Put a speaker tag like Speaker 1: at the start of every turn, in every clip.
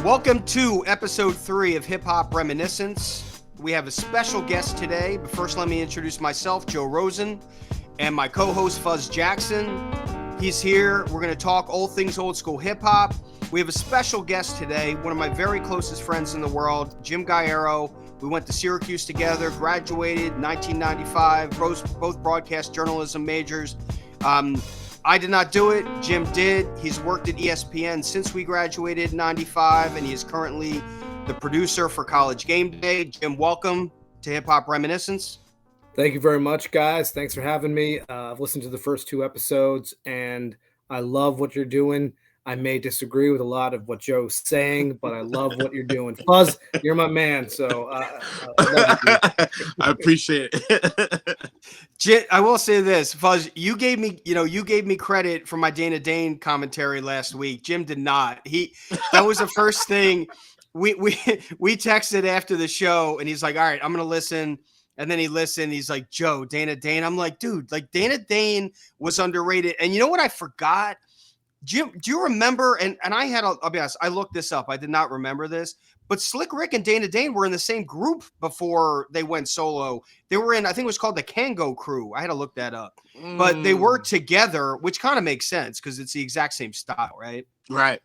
Speaker 1: Welcome to episode 3 of Hip Hop Reminiscence. We have a special guest today, but first let me introduce myself, Joe Rosen, and my co-host Fuzz Jackson. He's here. We're going to talk all things old school hip hop. We have a special guest today, one of my very closest friends in the world, Jim Gaiero. We went to Syracuse together, graduated 1995, both broadcast journalism majors. I did not do it. Jim did. He's worked at ESPN since we graduated in 95, and he is currently the producer for College Game Day. Jim, welcome to Hip Hop Reminiscence.
Speaker 2: Thank you very much, guys. Thanks for having me. I've listened to the first 2 episodes, and I love what you're doing. I may disagree with a lot of what Joe's saying, but I love what you're doing. Fuzz, you're my man, so I love you.
Speaker 3: I appreciate it.
Speaker 1: I will say this, Fuzz, you gave me credit for my Dana Dane commentary last week. Jim did not. That was the first thing we texted after the show, and he's like, all right, I'm going to listen. And then he listened. He's like, Joe, Dana Dane. I'm like, dude, like Dana Dane was underrated. And you know what I forgot? Jim, do you remember? And I'll be honest, I looked this up. I did not remember this, but Slick Rick and Dana Dane were in the same group before they went solo. They were in, I think it was called the Kango Crew. I had to look that up, but they were together, which kind of makes sense because it's the exact same style, right?
Speaker 3: Right.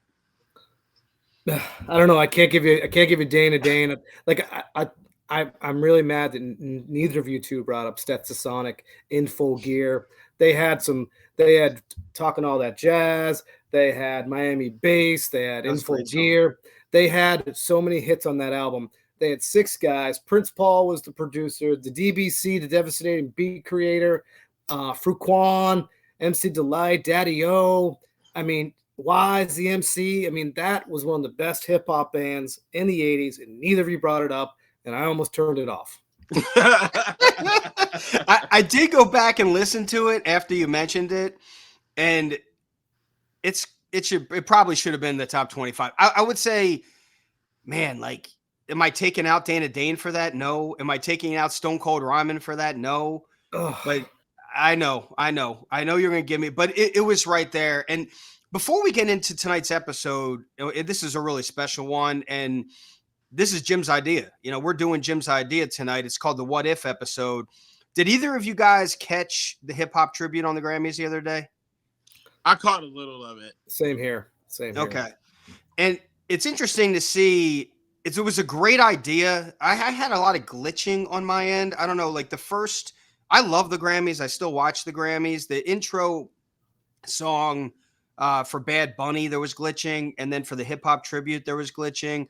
Speaker 2: I don't know. I can't give you Dana Dane. Like I'm really mad that neither of you two brought up Stetsasonic in full gear. They had Talking All That Jazz. They had Miami Bass. They had In Full Gear. They had so many hits on that album. They had 6 guys. Prince Paul was the producer. The DBC, the Devastating Beat Creator. Fruquan, MC Delight, Daddy O. I mean, Wise, the MC. I mean, that was one of the best hip hop bands in the 80s, and neither of you brought it up, and I almost turned it off.
Speaker 1: I did go back and listen to it after you mentioned it, and it probably should have been the top 25. I would say, man, like, am I taking out Dana Dane for that? No. Am I taking out Stone Cold Ryman for that? No.
Speaker 2: Ugh.
Speaker 1: But I know you're gonna give me, but it was right there. And before we get into tonight's episode, this is a really special one, and this is Jim's idea. We're doing Jim's idea tonight. It's called the What If episode. Did either of you guys catch the hip hop tribute on the Grammys the other day?
Speaker 3: I caught a little of it.
Speaker 2: Same here.
Speaker 1: Okay. And it's interesting to see. It was a great idea. I had a lot of glitching on my end. I don't know, like I love the Grammys. I still watch the Grammys. The intro song for Bad Bunny, there was glitching. And then for the hip hop tribute, there was glitching.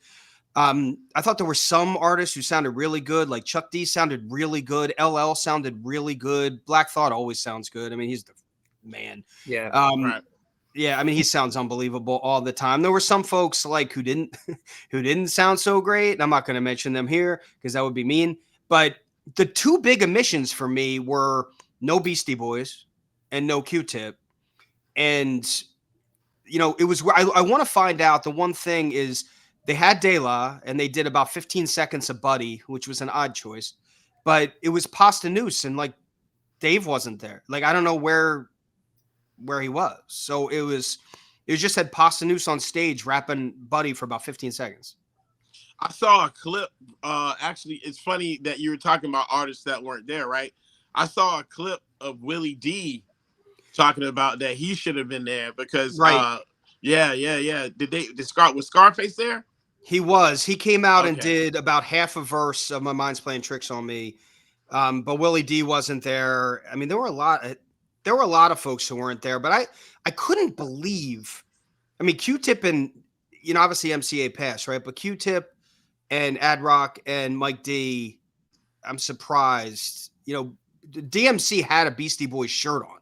Speaker 1: I thought there were some artists who sounded really good, like Chuck D sounded really good. LL sounded really good. Black Thought always sounds good. I mean, he's the man.
Speaker 2: Yeah.
Speaker 3: Right.
Speaker 1: Yeah. I mean, he sounds unbelievable all the time. There were some folks like who didn't sound so great. And I'm not going to mention them here because that would be mean. But the 2 big omissions for me were no Beastie Boys and no Q-Tip. And, it was, I want to find out. The one thing is, they had De La, and they did about 15 seconds of Buddy, which was an odd choice. But it was Posdnuos, and, like, Dave wasn't there. Like, I don't know where he was. So it just had Posdnuos on stage rapping Buddy for about 15 seconds.
Speaker 3: I saw a clip. Actually, it's funny that you were talking about artists that weren't there, right? I saw a clip of Willie D talking about that he should have been there because,
Speaker 1: right.
Speaker 3: Yeah. Was Scarface there?
Speaker 1: He was. He came out and did about half a verse of My Mind's Playing Tricks on Me. But Willie D wasn't there. I mean, there were a lot of folks who weren't there, but I couldn't believe. I mean, Q-Tip and, obviously MCA passed, right? But Q-Tip and Ad Rock and Mike D, I'm surprised. DMC had a Beastie Boys shirt on,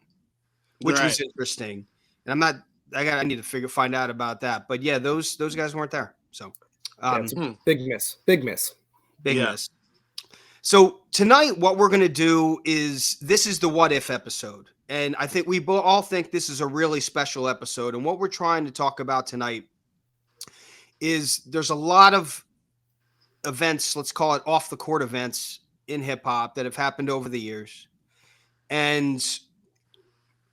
Speaker 1: which was interesting. And I need to find out about that. But yeah, those guys weren't there. So
Speaker 2: big miss.
Speaker 1: So tonight, what we're going to do is this is the What If episode. And I think we all think this is a really special episode. And what we're trying to talk about tonight is there's a lot of events, let's call it off the court events in hip hop that have happened over the years. And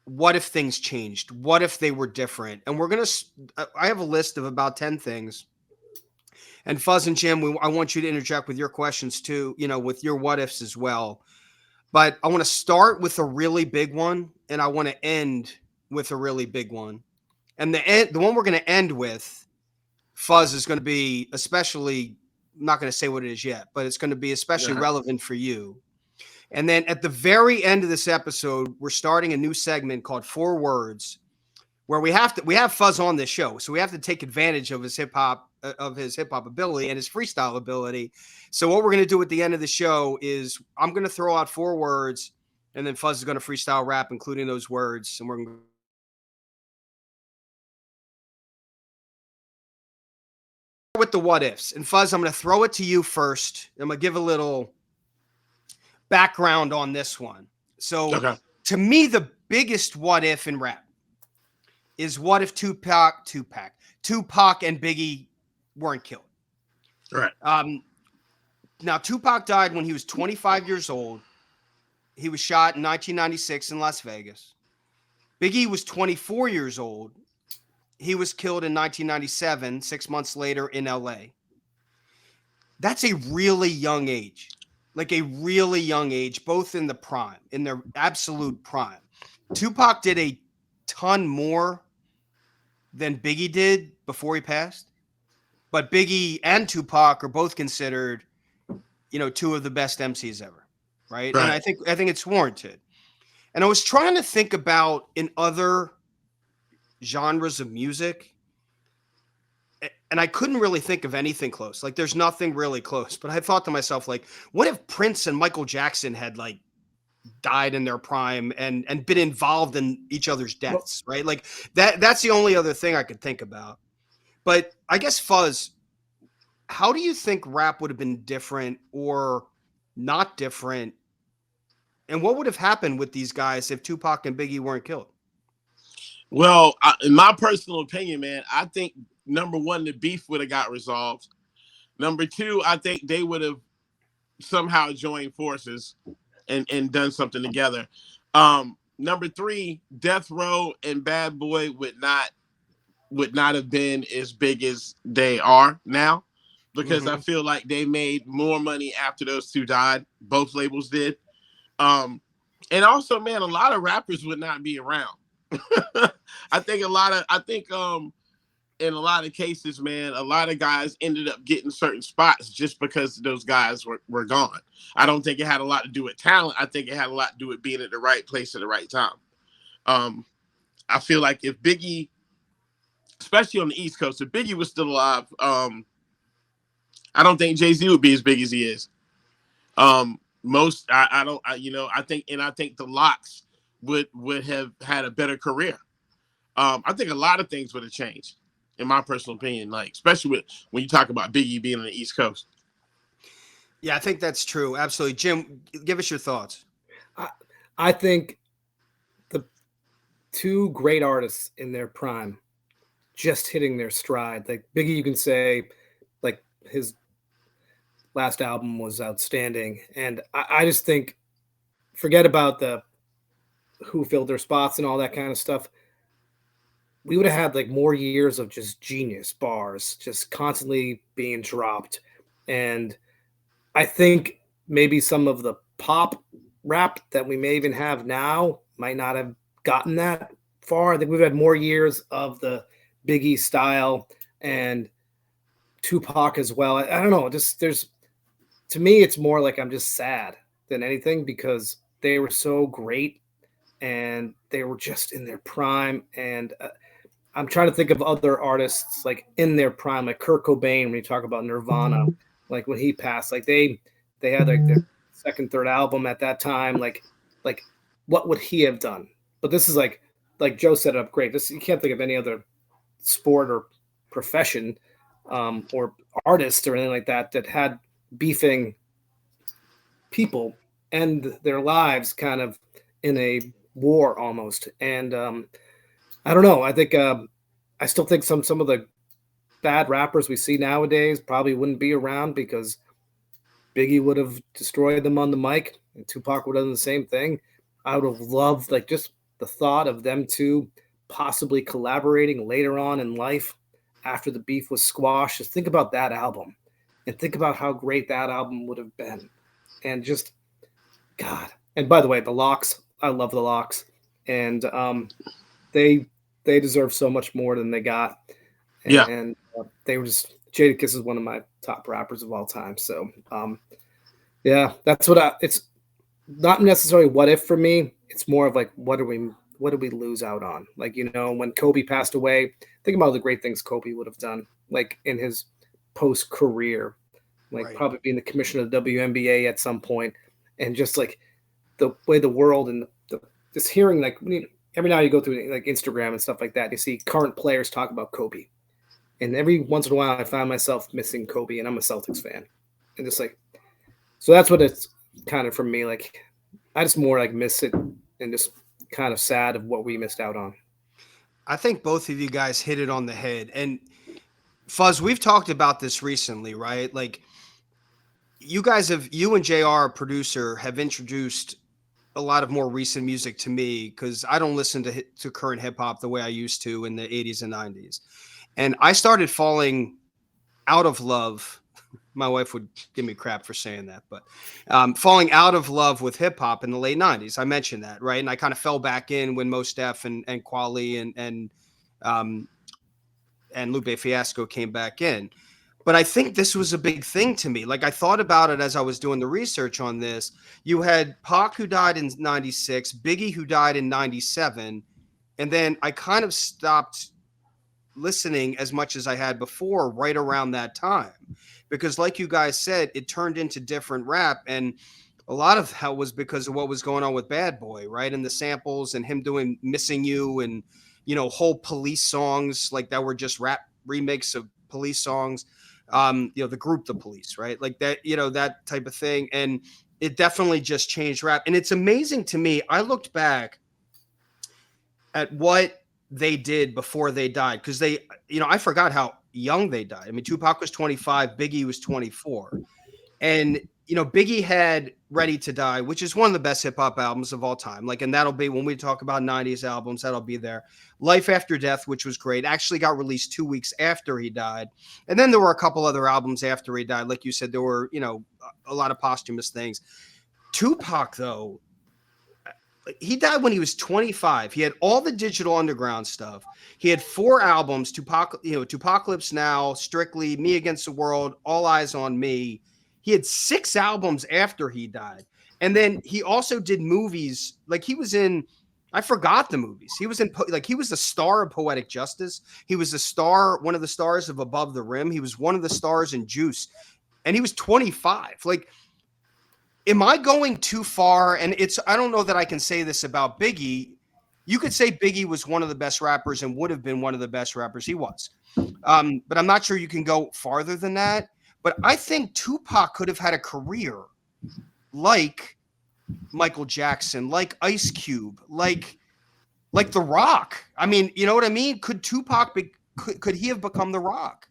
Speaker 1: what if things changed? What if they were different? And I have a list of about 10 things And Fuzz and Jim, I want you to interject with your questions too, with your what ifs as well. But I want to start with a really big one, and I want to end with a really big one. And the one we're going to end with, Fuzz, is going to be especially, I'm not going to say what it is yet, but it's going to be especially relevant for you. And then at the very end of this episode, we're starting a new segment called 4 Words, where we have Fuzz on this show, so we have to take advantage of his hip hop ability and his freestyle ability. So what we're going to do at the end of the show is I'm going to throw out 4 words, and then Fuzz is going to freestyle rap, including those words, and we're going to with the what ifs. And Fuzz, I'm going to throw it to you first. I'm going to give a little background on this one. So to me, the biggest what if in rap is what if Tupac and Biggie weren't killed.
Speaker 3: Right.
Speaker 1: Now, Tupac died when he was 25 years old. He was shot in 1996 in Las Vegas. Biggie was 24 years old. He was killed in 1997, 6 months later in LA. That's a really young age. Like a really young age, both in their absolute prime. Tupac did a ton more than Biggie did before he passed. But Biggie and Tupac are both considered, 2 of the best MCs ever. Right? And I think it's warranted. And I was trying to think about in other genres of music, and I couldn't really think of anything close. Like, there's nothing really close. But I thought to myself, like, what if Prince and Michael Jackson had died in their prime and been involved in each other's deaths, right? Like that's the only other thing I could think about. But I guess, Fuzz, how do you think rap would have been different or not different? And what would have happened with these guys if Tupac and Biggie weren't killed?
Speaker 3: Well, in my personal opinion, man, I think number 1, the beef would have got resolved. Number 2, I think they would have somehow joined forces and done something together. Number 3, Death Row and Bad Boy would not have been as big as they are now, because I feel like they made more money after those 2 died. Both labels did. And also, man, a lot of rappers would not be around. I think in a lot of cases, man, a lot of guys ended up getting certain spots just because those guys were gone. I don't think it had a lot to do with talent. I think it had a lot to do with being at the right place at the right time. I feel like if Biggie, especially on the East Coast, if Biggie was still alive, I don't think Jay-Z would be as big as he is. I think the Locks would have had a better career. I think a lot of things would have changed, in my personal opinion, especially when you talk about Biggie being on the East Coast.
Speaker 1: Yeah, I think that's true. Absolutely. Jim, give us your thoughts.
Speaker 2: I think the 2 great artists in their prime just hitting their stride. Like Biggie, you can say, his last album was outstanding. And I just think, forget about the who filled their spots and all that kind of stuff. We would have had more years of just genius bars, just constantly being dropped. And I think maybe some of the pop rap that we may even have now might not have gotten that far. I think we've had more years of the Biggie style and Tupac as well. I don't know. To me, it's more like I'm just sad than anything, because they were so great and they were just in their prime. And I'm trying to think of other artists in their prime, like Kurt Cobain, when you talk about Nirvana, when he passed, they had their second, third album at that time. What would he have done? But this is like Joe set it up great. You can't think of any other sport or profession or artist or anything like that had beefing people end their lives kind of in a war almost. And I don't know. I think I still think some of the bad rappers we see nowadays probably wouldn't be around, because Biggie would have destroyed them on the mic and Tupac would have done the same thing. I would have loved just the thought of them 2 possibly collaborating later on in life after the beef was squashed. Just think about that album. and think about how great that album would have been. And just, God. And by the way, the Locks, I love the Locks. And they deserve so much more than they got.
Speaker 3: Yeah.
Speaker 2: And they were just, Jadakiss is one of my top rappers of all time. So, yeah, that's what it's not necessarily what if for me. It's more of like, what did we lose out on? Like, when Kobe passed away, think about the great things Kobe would have done, like in his post career, like
Speaker 1: Right.
Speaker 2: probably being the commissioner of the WNBA at some point, and just like the way the world and just hearing, like, every now you go through like Instagram and stuff like that, you see current players talk about Kobe, and every once in a while I find myself missing Kobe, and I'm a Celtics fan, and just like, so that's what it's kind of for me. Like, I just more like miss it and just kind of sad of what we missed out on.
Speaker 1: I think both of you guys hit it on the head. And Fuzz, we've talked about this recently, right? Like, you and JR, our producer, have introduced a lot of more recent music to me because I don't listen to current hip hop the way I used to in the 80s and 90s. And I started falling out of love. My wife would give me crap for saying that, but falling out of love with hip hop in the late 90s. I mentioned that, right? And I kind of fell back in when Mos Def and Kweli and Lupe Fiasco came back in. But I think this was a big thing to me. Like, I thought about it as I was doing the research on this. You had Pac, who died in 96, Biggie, who died in 97. And then I kind of stopped listening as much as I had before right around that time. Because like you guys said, it turned into different rap. And a lot of that was because of what was going on with Bad Boy, right? And the samples and him doing Missing You and, whole Police songs like that were just rap remakes of Police songs. The group The Police, right? Like that, that type of thing. And it definitely just changed rap. And it's amazing to me. I looked back at what they did before they died because I forgot how young they died. I mean, Tupac was 25, Biggie was 24. And, Biggie had Ready to Die, which is one of the best hip hop albums of all time. Like, and that'll be when we talk about 90s albums, that'll be there. Life After Death, which was great, actually got released 2 weeks after he died. And then there were a couple other albums after he died. Like you said, there were, a lot of posthumous things. Tupac, though, he died when he was 25. He had all the Digital Underground stuff. He had 4 albums, Tupacalypse Now, Strictly, Me Against the World, All Eyes on Me. He had 6 albums after he died. And then he also did movies. Like, he was in, I forgot the movies. He was in, like, he was the star of Poetic Justice. He was the star, one of the stars of Above the Rim. He was one of the stars in Juice. And he was 25. Like, am I going too far? And I don't know that I can say this about Biggie. You could say Biggie was one of the best rappers and would have been one of the best rappers. He was. But I'm not sure you can go farther than that. But I think Tupac could have had a career like Michael Jackson, like Ice Cube, like The Rock. I mean, you know what I mean? Could Tupac could he have become The Rock?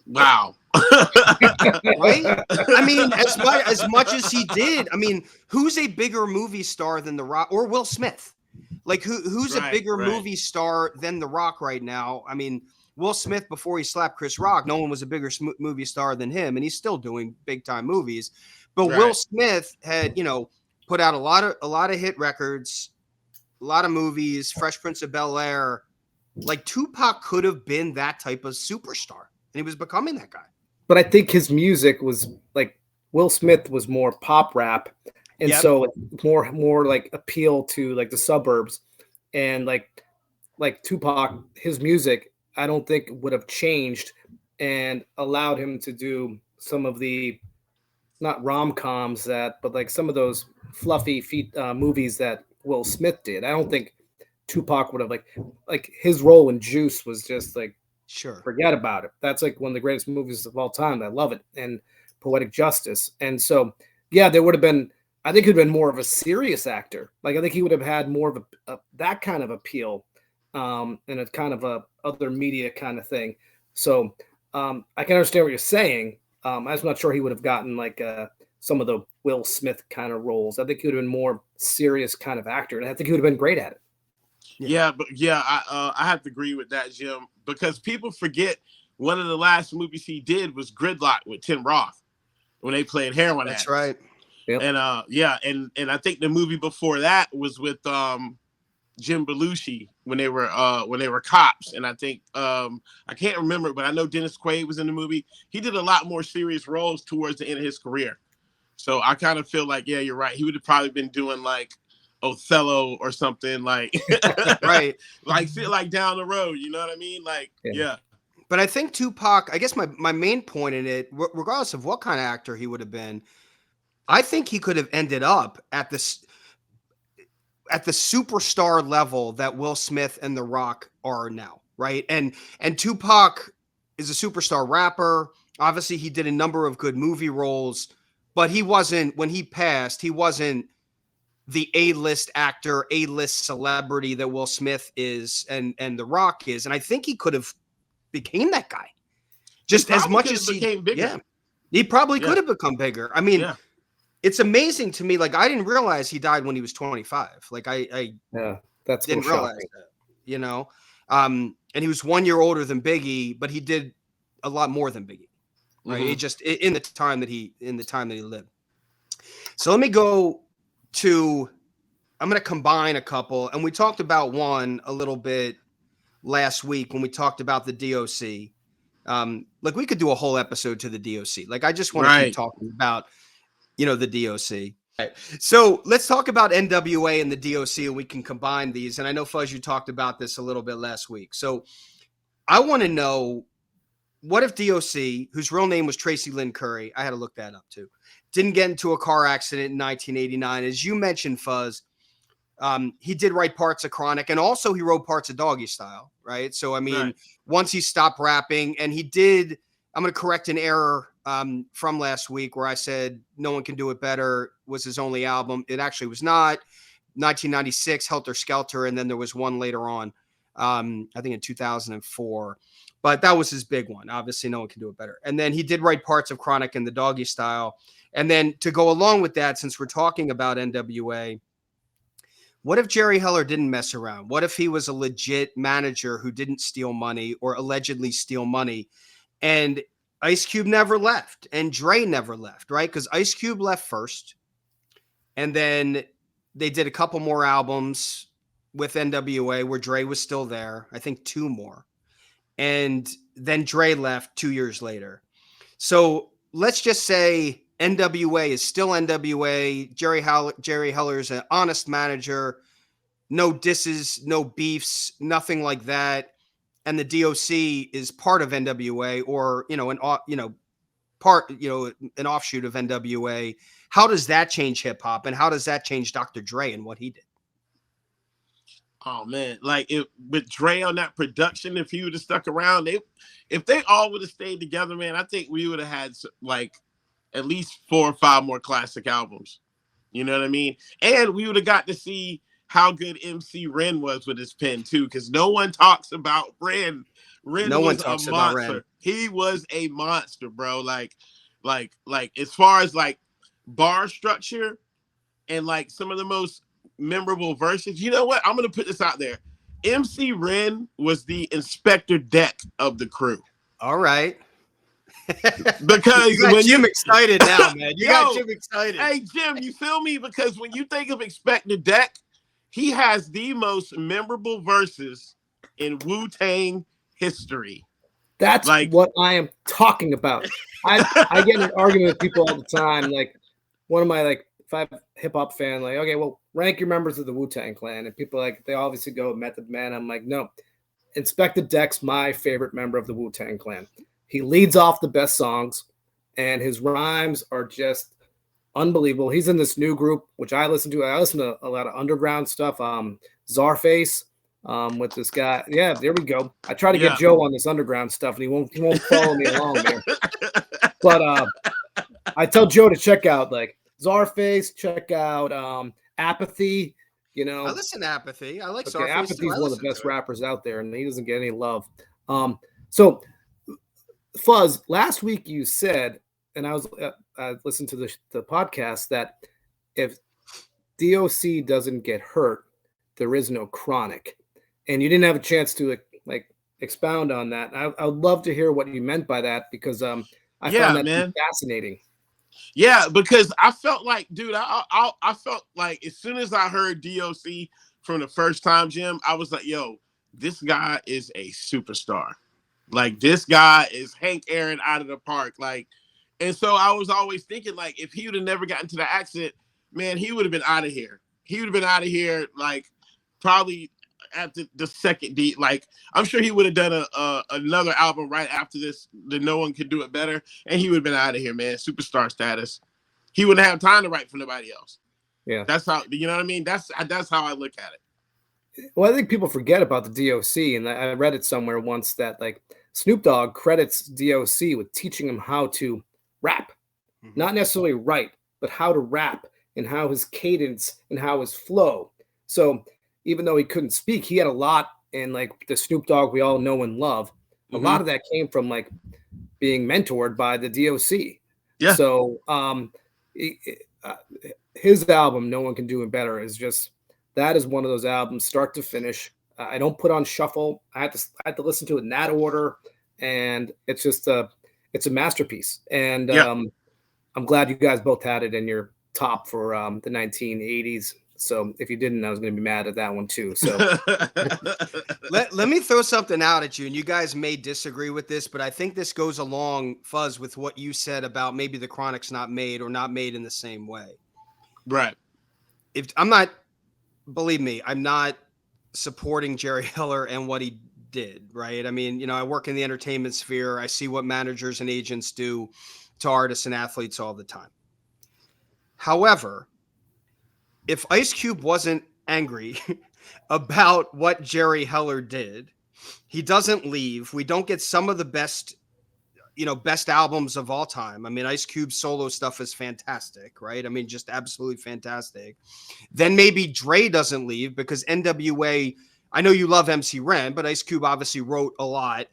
Speaker 3: Wow.
Speaker 1: Right? I mean, as much as he did, I mean, who's a bigger movie star than The Rock or Will Smith? Like, who's a bigger movie star than The Rock right now? I mean, Will Smith, before he slapped Chris Rock, no one was a bigger movie star than him, and he's still doing big time movies. But Will Smith had, put out a lot of hit records, a lot of movies, Fresh Prince of Bel-Air. Like, Tupac could have been that type of superstar, and he was becoming that guy.
Speaker 2: But I think his music was like, Will Smith was more pop rap, and so more like appeal to like the suburbs, and like Tupac, his music, I don't think would have changed and allowed him to do some of the, not rom-coms but like some of those fluffy movies that Will Smith did. I don't think Tupac would have like his role in Juice was just like,
Speaker 1: sure,
Speaker 2: forget about it. That's like one of the greatest movies of all time. I love it. And Poetic Justice. And so, yeah, there would have been, I think he'd been more of a serious actor. Like, I think he would have had more of a that kind of appeal, and a kind of a other media kind of thing. So I can understand what you're saying. I'm just not sure he would have gotten like some of the Will Smith kind of roles. I think he would have been more serious kind of actor, and I think he would have been great at it.
Speaker 3: I have to agree with that, Jim, because people forget one of the last movies he did was Gridlock with Tim Roth when they played Heroin
Speaker 1: That's
Speaker 3: Addicts.
Speaker 1: right.
Speaker 3: Yep. And and I think the movie before that was with Jim Belushi when they were cops. And I think I can't remember, but I know Dennis Quaid was in the movie. He did a lot more serious roles towards the end of his career. So I kind of feel like, yeah, you're right. He would have probably been doing like Othello or something like
Speaker 1: right,
Speaker 3: like down the road. You know what I mean? Like, yeah.
Speaker 1: But I think Tupac, I guess my main point in it, regardless of what kind of actor he would have been, I think he could have ended up at the superstar level that Will Smith and The Rock are now, right? And Tupac is a superstar rapper. Obviously, he did a number of good movie roles, but he wasn't, when he passed, he wasn't the A-list actor, A-list celebrity that Will Smith is and The Rock is. And I think he could have became that guy. Just as much as he became bigger. Yeah. He probably could have become bigger. I mean, it's amazing to me. Like, I didn't realize he died when he was 25. Like, I
Speaker 2: that's
Speaker 1: didn't realize that, you know? And he was 1 year older than Biggie, but he did a lot more than Biggie, right?
Speaker 3: Mm-hmm.
Speaker 1: He just, in the time that he lived. So let me go to, I'm going to combine a couple. And we talked about one a little bit last week when we talked about the DOC. Like, we could do a whole episode to the DOC. Like, I just want to keep talking about, the DOC. Right. So let's talk about NWA and the DOC, and we can combine these. And I know, Fuzz, you talked about this a little bit last week. So I want to know, what if DOC, whose real name was Tracy Lynn Curry, I had to look that up too, didn't get into a car accident in 1989. As you mentioned, Fuzz, he did write parts of Chronic, and also he wrote parts of Doggy Style, right? So, I mean, once he stopped rapping, and he did, I'm going to correct an error from last week where I said No One Can Do It Better was his only album. It actually was not. 1996, Helter Skelter, and then there was one later on, I think in 2004. But that was his big one. Obviously, No One Can Do It Better. And then he did write parts of Chronic and the Doggy Style. And then to go along with that, since we're talking about NWA, what if Jerry Heller didn't mess around? What if he was a legit manager who didn't steal money or allegedly steal money? And Ice Cube never left and Dre never left, right? Because Ice Cube left first. And then they did a couple more albums with NWA where Dre was still there. I think 2 more. And then Dre left 2 years later. So let's just say NWA is still NWA. Jerry Heller's an honest manager. No disses, no beefs, nothing like that. And the DOC is part of NWA, or an offshoot of NWA. How does that change hip hop, and how does that change Dr. Dre and what he did?
Speaker 3: Oh man, like with Dre on that production, if he would have stuck around, if they all would have stayed together, man, I think we would have had like at least 4 or 5 more classic albums. You know what I mean? And we would have got to see how good MC Ren was with his pen too, because no one talks about Ren. No one talks about Ren. He was a monster, bro. Like as far as like bar structure and like some of the most memorable verses. You know what? I'm gonna put this out there. MC Ren was the Inspector Deck of the crew.
Speaker 1: All right.
Speaker 3: Because
Speaker 1: you got Jim excited now, man. You got Jim excited.
Speaker 3: Hey, Jim, you feel me? Because when you think of Inspector Deck, he has the most memorable verses in Wu-Tang history.
Speaker 2: That's like what I am talking about. I get in an argument with people all the time. Like, one of my, like, if I'm a hip-hop fan, like, okay, well, rank your members of the Wu-Tang Clan. And people, like, they obviously go Method Man. I'm like, no. Inspector Deck's my favorite member of the Wu-Tang Clan. He leads off the best songs, and his rhymes are just unbelievable. He's in this new group, which I listen to. I listen to a lot of underground stuff. Czarface, with this guy. Yeah, there we go. I try to get Joe on this underground stuff, and he won't follow me along there. But I tell Joe to check out like Czarface, check out Apathy. You know,
Speaker 1: I listen to Apathy. I like Czarface.
Speaker 2: Apathy's one of the best rappers out there, and he doesn't get any love. So Fuzz, last week you said, and I listened to the podcast, that if DOC doesn't get hurt, there is no Chronic, and you didn't have a chance to like expound on that. I would love to hear what you meant by that, because I
Speaker 3: Yeah,
Speaker 2: found that
Speaker 3: man.
Speaker 2: fascinating.
Speaker 3: Yeah, because I felt like, dude, I felt like as soon as I heard DOC from the first time, Jim, I was like, yo, this guy is a superstar. Like, this guy is Hank Aaron out of the park. Like, and so I was always thinking, like, if he would have never gotten to the accident, man, he would have been out of here. He would have been out of here, like, probably at the second beat. Like, I'm sure he would have done another album right after this, that No One Could Do It Better, and he would have been out of here, man. Superstar status. He wouldn't have time to write for nobody else.
Speaker 2: Yeah,
Speaker 3: that's how, you know what I mean. That's how I look at it.
Speaker 2: Well, I think people forget about the DOC, and I read it somewhere once that like Snoop Dogg credits DOC with teaching him how to rap, not necessarily write, but how to rap and how his cadence and how his flow. So even though he couldn't speak, he had a lot, and like the Snoop Dogg we all know and love, a lot of that came from like being mentored by the DOC.
Speaker 3: Yeah.
Speaker 2: So his album, No One Can Do It Better, is just, that is one of those albums, start to finish. I don't put on shuffle. I had to listen to it in that order, and it's just it's a masterpiece. And I'm glad you guys both had it in your top for the 1980s. So if you didn't, I was going to be mad at that one too. So
Speaker 1: let me throw something out at you, and you guys may disagree with this, but I think this goes along, Fuzz, with what you said about maybe the Chronic's not made or not made in the same way.
Speaker 3: Right.
Speaker 1: If I'm not, believe me, I'm not supporting Jerry Heller and what he did, right? I mean, you know, I work in the entertainment sphere. I see what managers and agents do to artists and athletes all the time. However, if Ice Cube wasn't angry about what Jerry Heller did, he doesn't leave. We don't get some of the best albums of all time. I mean, Ice Cube's solo stuff is fantastic, right? I mean, just absolutely fantastic. Then maybe Dre doesn't leave because NWA, I know you love MC Ren, but Ice Cube obviously wrote a lot.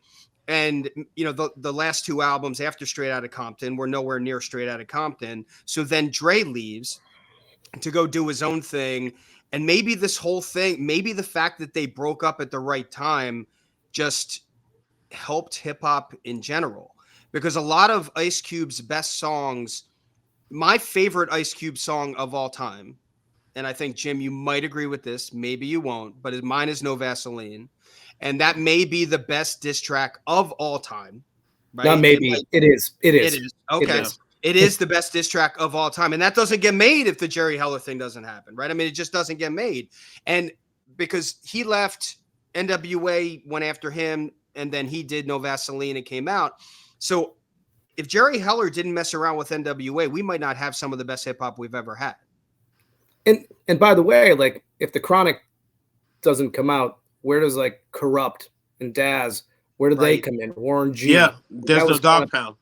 Speaker 1: And, you know, the last two albums after Straight Outta Compton were nowhere near Straight Outta Compton. So then Dre leaves to go do his own thing. And maybe this whole thing, maybe the fact that they broke up at the right time just helped hip hop in general. Because a lot of Ice Cube's best songs, my favorite Ice Cube song of all time, and I think, Jim, you might agree with this, maybe you won't, but mine is No Vaseline. And that may be the best diss track of all time. Right?
Speaker 2: Not maybe. It is.
Speaker 1: It is. Okay. It is the best diss track of all time. And that doesn't get made if the Jerry Heller thing doesn't happen, right? I mean, it just doesn't get made. And because he left, NWA went after him, and then he did No Vaseline and came out. So if Jerry Heller didn't mess around with NWA, we might not have some of the best hip hop we've ever had.
Speaker 2: And by the way, like if the Chronic doesn't come out, where does like Corrupt and Daz, where do they come in? Warren G.
Speaker 3: Yeah, there's no Dog Pound.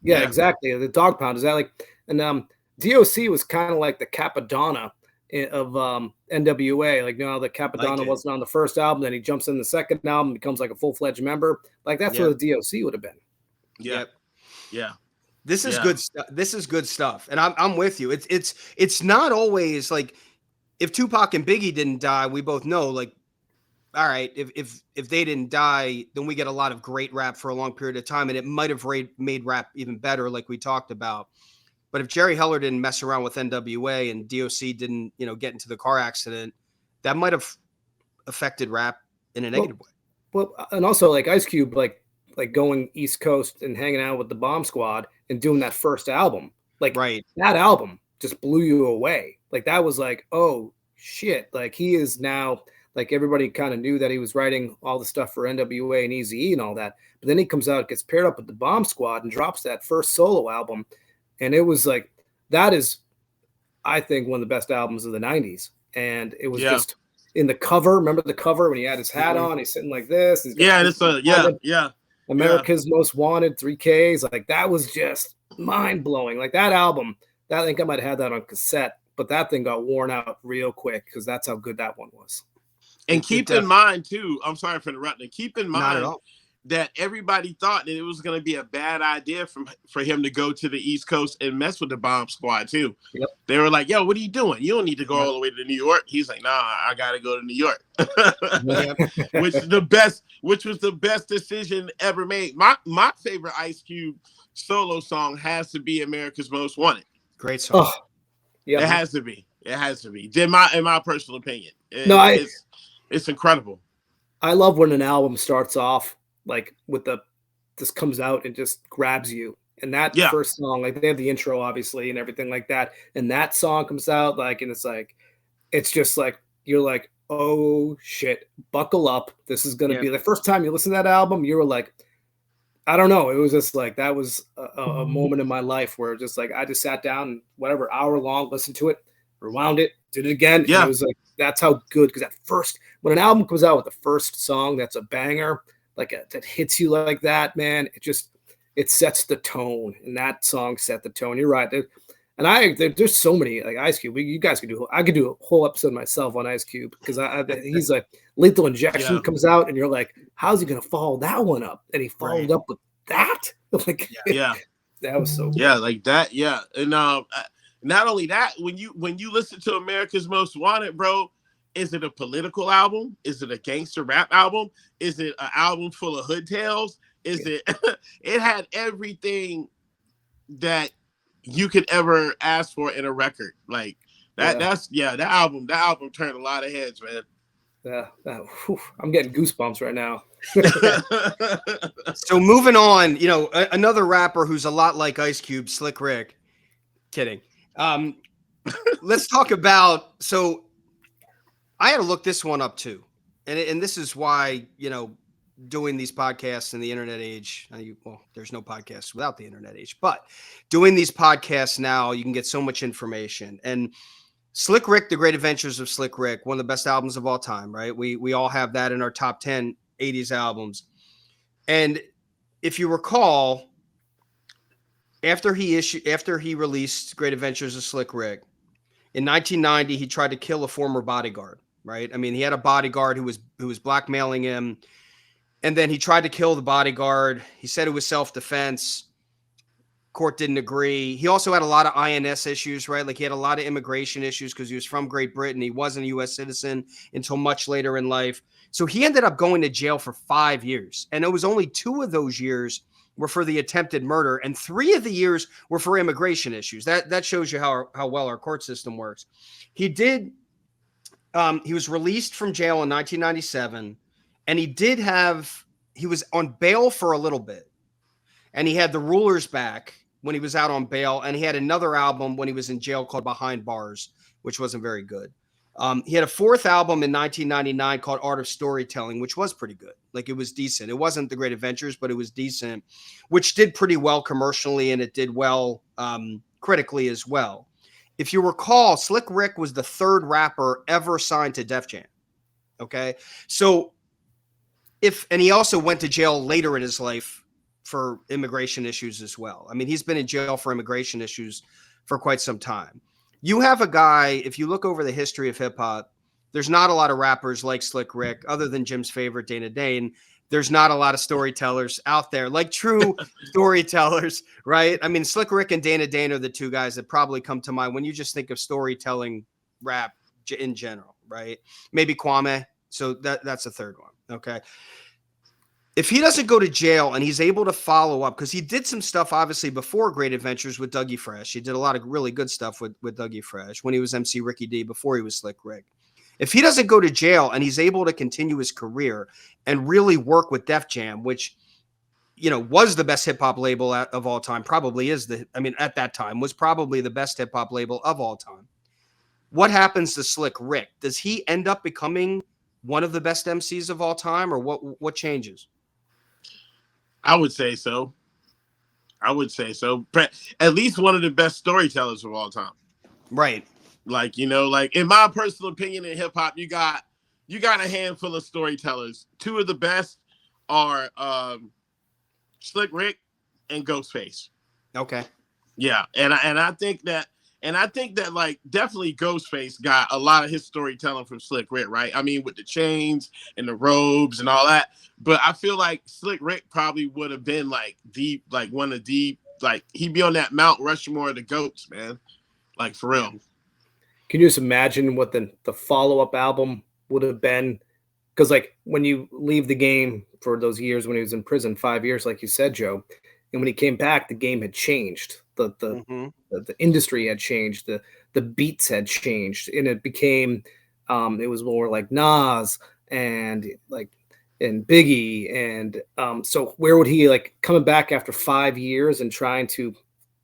Speaker 2: Yeah, exactly. The Dog Pound, is that like, and DOC was kind of like the Capadonna of NWA. Like, you know, the Capadonna wasn't on the first album, then he jumps in the second album, becomes like a full-fledged member. Like that's where the DOC would have been.
Speaker 3: Yeah. Yeah.
Speaker 1: This is good stuff. This is good stuff. And I'm with you. It's not always like, if Tupac and Biggie didn't die, we both know, like, all right, if they didn't die, then we get a lot of great rap for a long period of time, and it might have made rap even better, like we talked about. But if Jerry Heller didn't mess around with NWA and DOC didn't, you know, get into the car accident, that might have affected rap in a negative way.
Speaker 2: Well, and also like Ice Cube, like going East Coast and hanging out with the Bomb Squad and doing that first album, like that album just blew you away. Like that was like, oh shit, like he is now. Like everybody kind of knew that he was writing all the stuff for NWA and Eazy-E and all that. But then he comes out, gets paired up with the Bomb Squad and drops that first solo album. And it was like, that is, I think, one of the best albums of the 90s. And it was just in the cover. Remember the cover when he had his hat on, he's sitting like this. America's Most Wanted, 3Ks. Like that was just mind blowing. Like that album, I think I might have had that on cassette, but that thing got worn out real quick because that's how good that one was.
Speaker 3: And keep in mind, too, I'm sorry for interrupting. Keep in mind that everybody thought that it was going to be a bad idea for him to go to the East Coast and mess with the Bomb Squad too.
Speaker 2: Yep.
Speaker 3: They were like, "Yo, what are you doing? You don't need to go
Speaker 2: Yep.
Speaker 3: all the way to New York." He's like, "Nah, I got to go to New York,"
Speaker 1: Yep.
Speaker 3: which was the best decision ever made. My favorite Ice Cube solo song has to be "America's Most Wanted."
Speaker 1: Great song.
Speaker 2: Oh, yeah,
Speaker 3: It has to be. In my personal opinion, it's incredible.
Speaker 2: I love when an album starts off like with this comes out and just grabs you. And that first song, like they have the intro obviously and everything like that. And that song comes out like, and it's just like, you're like, oh shit, buckle up. This is going to be the first time you listen to that album. You were like, I don't know. It was just like, that was a moment in my life where just like, I just sat down and whatever, hour long, listened to it, rewound it, did it again.
Speaker 3: Yeah.
Speaker 2: And it was like, that's how good. Cause when an album comes out with the first song, that's a banger, that hits you like that, man. It sets the tone, and that song set the tone. You're right. There's so many like Ice Cube. You guys could do. I could do a whole episode myself on Ice Cube because he's like Lethal Injection comes out, and you're like, how's he gonna follow that one up? And he followed up with that. Like, that was so.
Speaker 3: Yeah, like that. Yeah, and not only that, when you listen to America's Most Wanted, bro. Is it a political album? Is it a gangster rap album? Is it an album full of hood tales? It had everything that you could ever ask for in a record. Like that. That album turned a lot of heads, man.
Speaker 2: I'm getting goosebumps right now.
Speaker 1: So moving on, another rapper who's a lot like Ice Cube, Slick Rick. Kidding. Let's talk about I had to look this one up too. And this is why, doing these podcasts in the internet age, there's no podcasts without the internet age, but doing these podcasts now, you can get so much information. And Slick Rick, The Great Adventures of Slick Rick, one of the best albums of all time, right? We all have that in our top 10 80s albums. And if you recall, after he released Great Adventures of Slick Rick, in 1990, he tried to kill a former bodyguard. Right. I mean, he had a bodyguard who was blackmailing him. And then he tried to kill the bodyguard. He said it was self-defense. Court didn't agree. He also had a lot of INS issues, right? Like he had a lot of immigration issues because he was from Great Britain. He wasn't a U.S. citizen until much later in life. So he ended up going to jail for 5 years. And it was only 2 of those years were for the attempted murder. And 3 of the years were for immigration issues. That shows you how well our court system works. He was released from jail in 1997, and he was on bail for a little bit, and he had the Rulers back when he was out on bail, and he had another album when he was in jail called Behind Bars, which wasn't very good. He had a 4th album in 1999 called Art of Storytelling, which was pretty good. Like it was decent. It wasn't The Great Adventures, but it was decent, which did pretty well commercially, and it did well critically as well. If you recall, Slick Rick was the 3rd rapper ever signed to Def Jam. Okay. So and he also went to jail later in his life for immigration issues as well. I mean, he's been in jail for immigration issues for quite some time. You have a guy, if you look over the history of hip hop, there's not a lot of rappers like Slick Rick, other than Jim's favorite, Dana Dane. There's not a lot of storytellers out there, like true storytellers, right? I mean, Slick Rick and Dana Dane are the 2 guys that probably come to mind when you just think of storytelling rap in general, right? Maybe Kwame. So that's a 3rd one. Okay. If he doesn't go to jail and he's able to follow up, because he did some stuff obviously before Great Adventures with Dougie Fresh. He did a lot of really good stuff with Dougie Fresh when he was MC Ricky D before he was Slick Rick. If he doesn't go to jail and he's able to continue his career and really work with Def Jam, which, was the best hip hop label of all time, probably is at that time was probably the best hip hop label of all time. What happens to Slick Rick? Does he end up becoming one of the best MCs of all time, or what changes?
Speaker 3: I would say so. At least one of the best storytellers of all time.
Speaker 1: Right.
Speaker 3: Like, in my personal opinion in hip hop, you got a handful of storytellers. 2 of the best are Slick Rick and Ghostface.
Speaker 1: Okay.
Speaker 3: Yeah. And I think that And I think that like definitely Ghostface got a lot of his storytelling from Slick Rick, right? I mean, with the chains and the robes and all that. But I feel like Slick Rick probably would have been like one of the like he'd be on that Mount Rushmore of the goats, man. Like for real.
Speaker 2: Can you just imagine what the follow-up album would have been? Because like when you leave the game for those years when he was in prison, 5 years, like you said, Joe, and when he came back, the game had changed. The industry had changed. The beats had changed, and it became it was more like Nas and Biggie, and so where would he like coming back after 5 years and trying to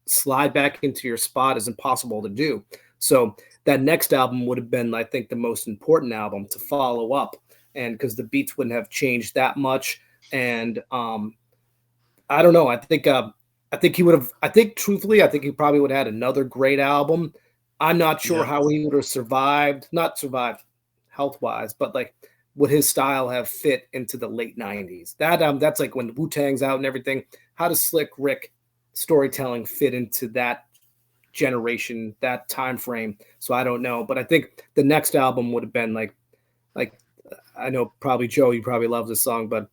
Speaker 2: slide back into your spot is impossible to do. So that next album would have been, I think, the most important album to follow up, and because the beats wouldn't have changed that much, and I don't know. I think he would have. I think truthfully, I think he probably would have had another great album. I'm not sure how he would have survived. Not survived health wise, but like would his style have fit into the late '90s? That's like when Wu-Tang's out and everything. How does Slick Rick storytelling fit into that generation, that time frame? So I don't know, but I think the next album would have been like I know probably Joe, you probably love this song, but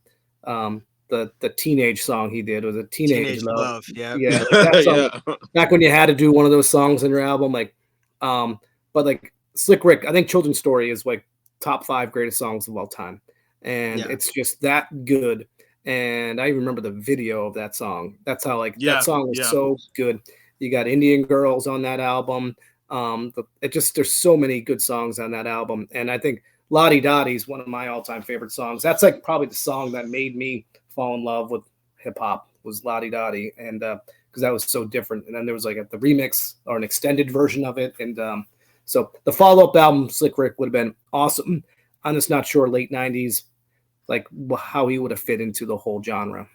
Speaker 2: the teenage song he did was a teenage love.
Speaker 1: Yeah,
Speaker 2: like that song, back when you had to do one of those songs in your album, like but like Slick Rick, I think Children's Story is like top 5 greatest songs of all time, and it's just that good. And I even remember the video of that song. That's how that song was so good. You got Indian Girls on that album. There's so many good songs on that album, and I think Lottie Dottie is one of my all-time favorite songs. That's like probably the song that made me fall in love with hip hop was Lottie Dottie, and because that was so different. And then there was like the remix or an extended version of it, and so the follow-up album Slick Rick would have been awesome. I'm just not sure late '90s like how he would have fit into the whole genre.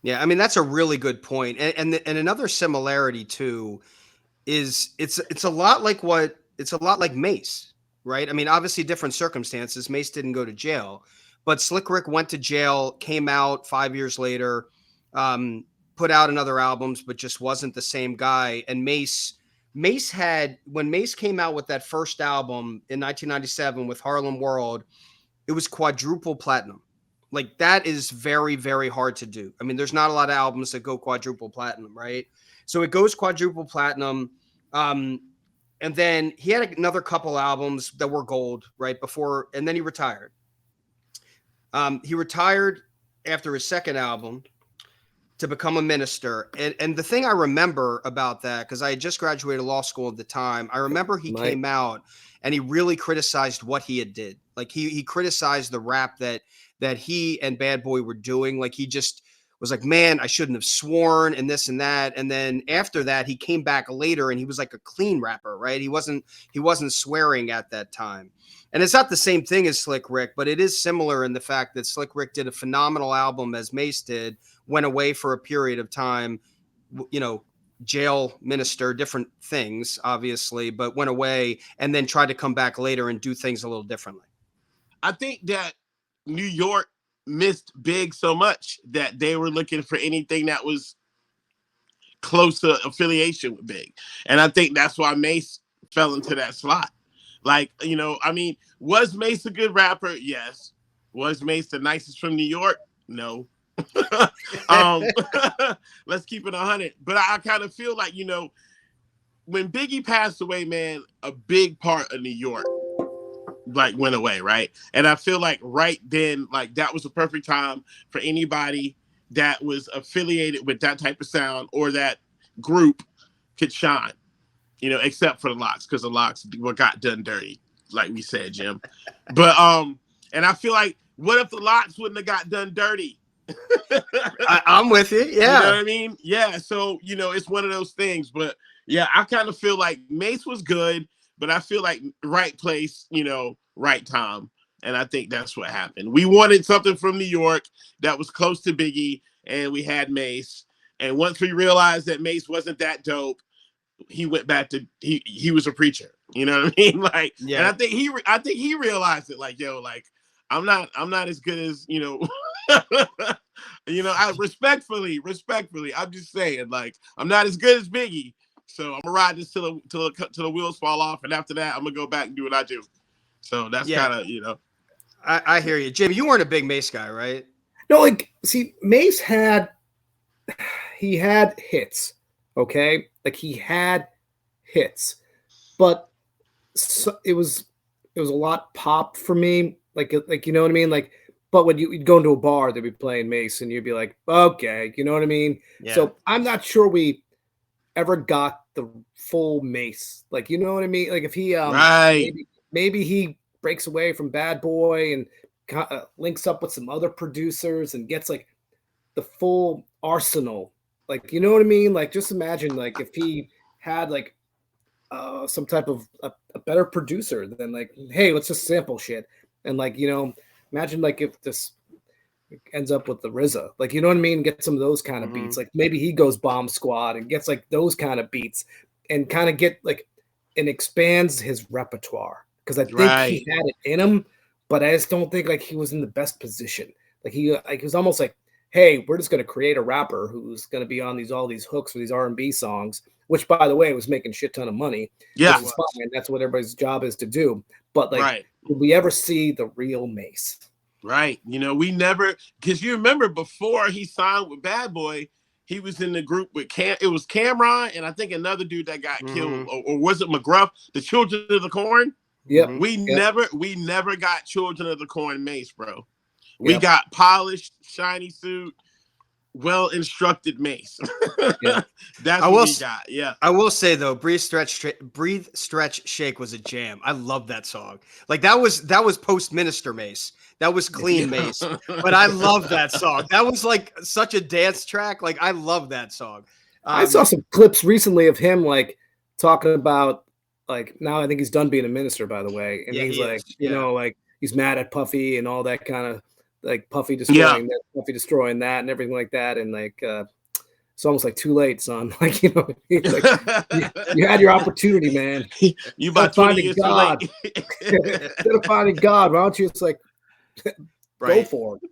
Speaker 1: Yeah, I mean that's a really good point, and another similarity too is it's a lot like Mace, right? I mean, obviously different circumstances. Mace didn't go to jail, but Slick Rick went to jail, came out 5 years later, put out another albums, but just wasn't the same guy. And Mace had, when Mace came out with that first album in 1997 with Harlem World, it was quadruple platinum. Like that is very, very hard to do. I mean, there's not a lot of albums that go quadruple platinum, right? So it goes quadruple platinum. And then he had another couple albums that were gold right before, and then he retired. He retired after his second album to become a minister. And the thing I remember about that, because I had just graduated law school at the time, I remember he came out and he really criticized what he had did. Like he criticized the rap that he and Bad Boy were doing. Like he just was like, man, I shouldn't have sworn and this and that. And then after that, he came back later and he was like a clean rapper, right? He wasn't swearing at that time. And it's not the same thing as Slick Rick, but it is similar in the fact that Slick Rick did a phenomenal album as Mace did, went away for a period of time, jail, minister, different things, obviously, but went away and then tried to come back later and do things a little differently.
Speaker 3: I think that New York missed Big so much that they were looking for anything that was close to affiliation with Big. And I think that's why Mace fell into that slot. Like, I mean, was Mace a good rapper? Yes. Was Mace the nicest from New York? No. Let's keep it 100. But I kind of feel like, when Biggie passed away, man, a big part of New York like went away, right? And I feel like right then, like that was a perfect time for anybody that was affiliated with that type of sound or that group could shine, except for the Locks, because the Locks got done dirty, like we said, Jim. But and I feel like, what if the Locks wouldn't have got done dirty?
Speaker 1: I'm with you. Yeah.
Speaker 3: You know what I mean? Yeah. So, it's one of those things. But yeah, I kind of feel like Mace was good, but I feel like right place, right time. And I think that's what happened. We wanted something from New York that was close to Biggie, and we had Mace. And once we realized that Mace wasn't that dope, he went back to he was a preacher. You know what I mean? Like, yeah. And I think he realized it. Like, like I'm not as good as I respectfully, I'm just saying, like, I'm not as good as Biggie. So I'm gonna ride this till the wheels fall off, and after that, I'm gonna go back and do what I do. So that's kind of,
Speaker 1: I hear you, Jim. You weren't a big Mace guy, right?
Speaker 2: No, like, see, Mace had hits, okay? Like, he had hits, but it was a lot pop for me. Like you know what I mean? Like, but when you'd go into a bar, they'd be playing Mace, and you'd be like, okay, you know what I mean?
Speaker 1: Yeah.
Speaker 2: So I'm not sure we ever got the full Mace. Like, you know what I mean? Like, if he
Speaker 3: right,
Speaker 2: maybe he breaks away from Bad Boy and links up with some other producers and gets like the full arsenal. Like, you know what I mean? Like, just imagine like if he had like some type of a better producer than like, hey, let's just sample shit. And like, imagine like if this ends up with the RZA, like, you know what I mean? Get some of those kind of beats. Like maybe he goes Bomb Squad and gets like those kind of beats and kind of get like, and expands his repertoire. Cause I think he had it in him, but I just don't think like he was in the best position. Like he was almost like, hey, we're just going to create a rapper who's going to be on all these hooks for these R&B songs, which, by the way, was making shit ton of money.
Speaker 3: Yeah.
Speaker 2: Fine. That's what everybody's job is to do. But, like, did we ever see the real Mace?
Speaker 3: Right. We never, because you remember before he signed with Bad Boy, he was in the group with it was Cameron and I think another dude that got killed. Or was it McGruff? The Children of the Corn?
Speaker 2: Yep.
Speaker 3: We never got Children of the Corn Mace, bro. We got polished, shiny suit, well-instructed Mace. That's what we got. Yeah.
Speaker 1: I will say though, Breathe, Stretch, Shake was a jam. I love that song. Like that was post Minister Mace. That was clean Mace. But I love that song. That was like such a dance track. Like I love that song.
Speaker 2: I saw some clips recently of him like talking about like, now I think he's done being a minister, by the way. And he's like, like he's mad at Puffy and all that kind of like Puffy destroying that, Puffy destroying that and everything like that. And like, it's almost like too late, son. Like, like, you had your opportunity, man.
Speaker 3: You about 20 years
Speaker 2: God.
Speaker 3: too late.
Speaker 2: Instead of finding God, why don't you just like go for it?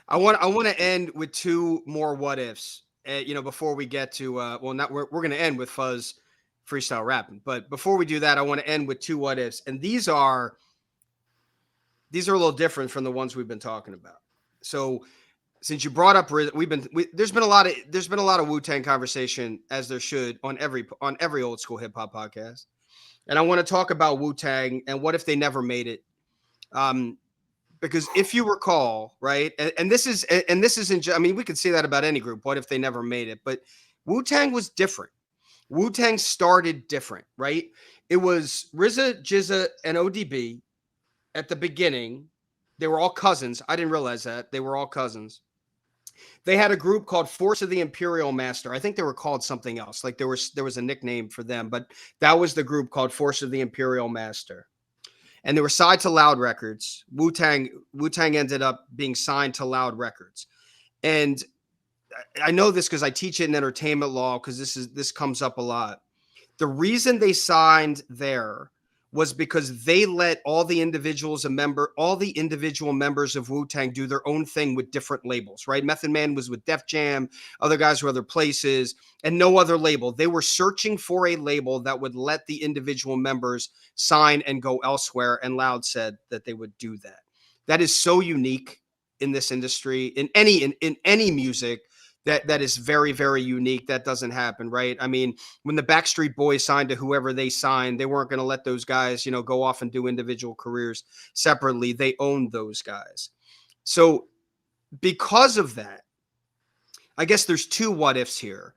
Speaker 1: I want to end with two more what ifs. Before we get to we're going to end with Fuzz freestyle rapping, but before we do that, I want to end with two what ifs, and these are a little different from the ones we've been talking about. So, since you brought up, there's been a lot of Wu-Tang conversation, as there should, on every old school hip hop podcast, and I want to talk about Wu-Tang and what if they never made it. Because if you recall, right, and this isn't. I mean, we could say that about any group. What if they never made it? But Wu-Tang was different. Wu-Tang started different, right? It was RZA, GZA, and ODB at the beginning. They were all cousins. I didn't realize that. They were all cousins. They had a group called Force of the Imperial Master. I think they were called something else. Like there was a nickname for them, but that was the group called Force of the Imperial Master. And they were signed to Loud Records. Wu-Tang ended up being signed to Loud Records. And I know this because I teach it in entertainment law, because this comes up a lot. The reason they signed there was because they let all the individual members of Wu-Tang do their own thing with different labels, right? Method Man was with Def Jam, other guys were other places, and no other label. They were searching for a label that would let the individual members sign and go elsewhere, and Loud said that they would do that. That is so unique in this industry, in any music. That is very, very unique. That doesn't happen, right? I mean, when the Backstreet Boys signed to whoever they signed, they weren't going to let those guys, go off and do individual careers separately. They owned those guys. So because of that, I guess there's two what ifs here.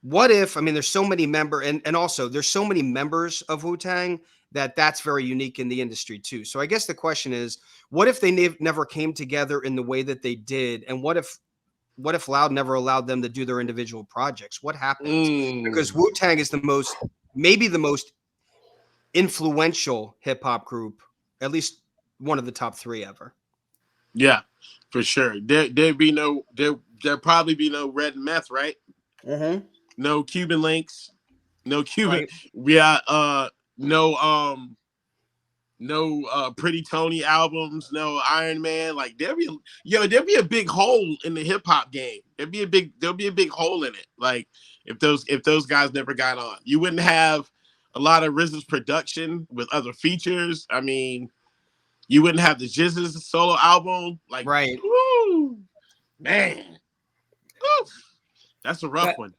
Speaker 1: What if, I mean, there's so many and also there's so many members of Wu-Tang that's very unique in the industry too. So I guess the question is, what if they never came together in the way that they did? And what if Loud never allowed them to do their individual projects? What happens? Because Wu-Tang is maybe the most influential hip hop group, at least one of the top three ever.
Speaker 3: Yeah, for sure. There'd probably be no Red and Meth, right?
Speaker 1: Mm-hmm.
Speaker 3: No Cuban links. No Cuban.
Speaker 1: Right.
Speaker 3: Yeah. No. no Pretty Tony albums, no Iron Man. Like there'd be a big hole in the hip hop game. There'll be a big hole in it. Like if those guys never got on, you wouldn't have a lot of RZA's production with other features. I mean, you wouldn't have the Jizz's solo album. Like,
Speaker 1: right.
Speaker 3: Woo, man. Woo, that's a rough one.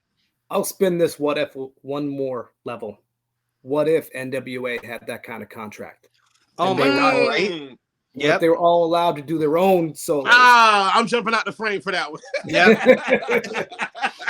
Speaker 2: I'll spin this what if one more level. What if NWA had that kind of contract?
Speaker 1: Oh my God, right?
Speaker 2: Yeah, they were all allowed to do their own solos.
Speaker 3: I'm jumping out the frame for that one.
Speaker 1: Yeah.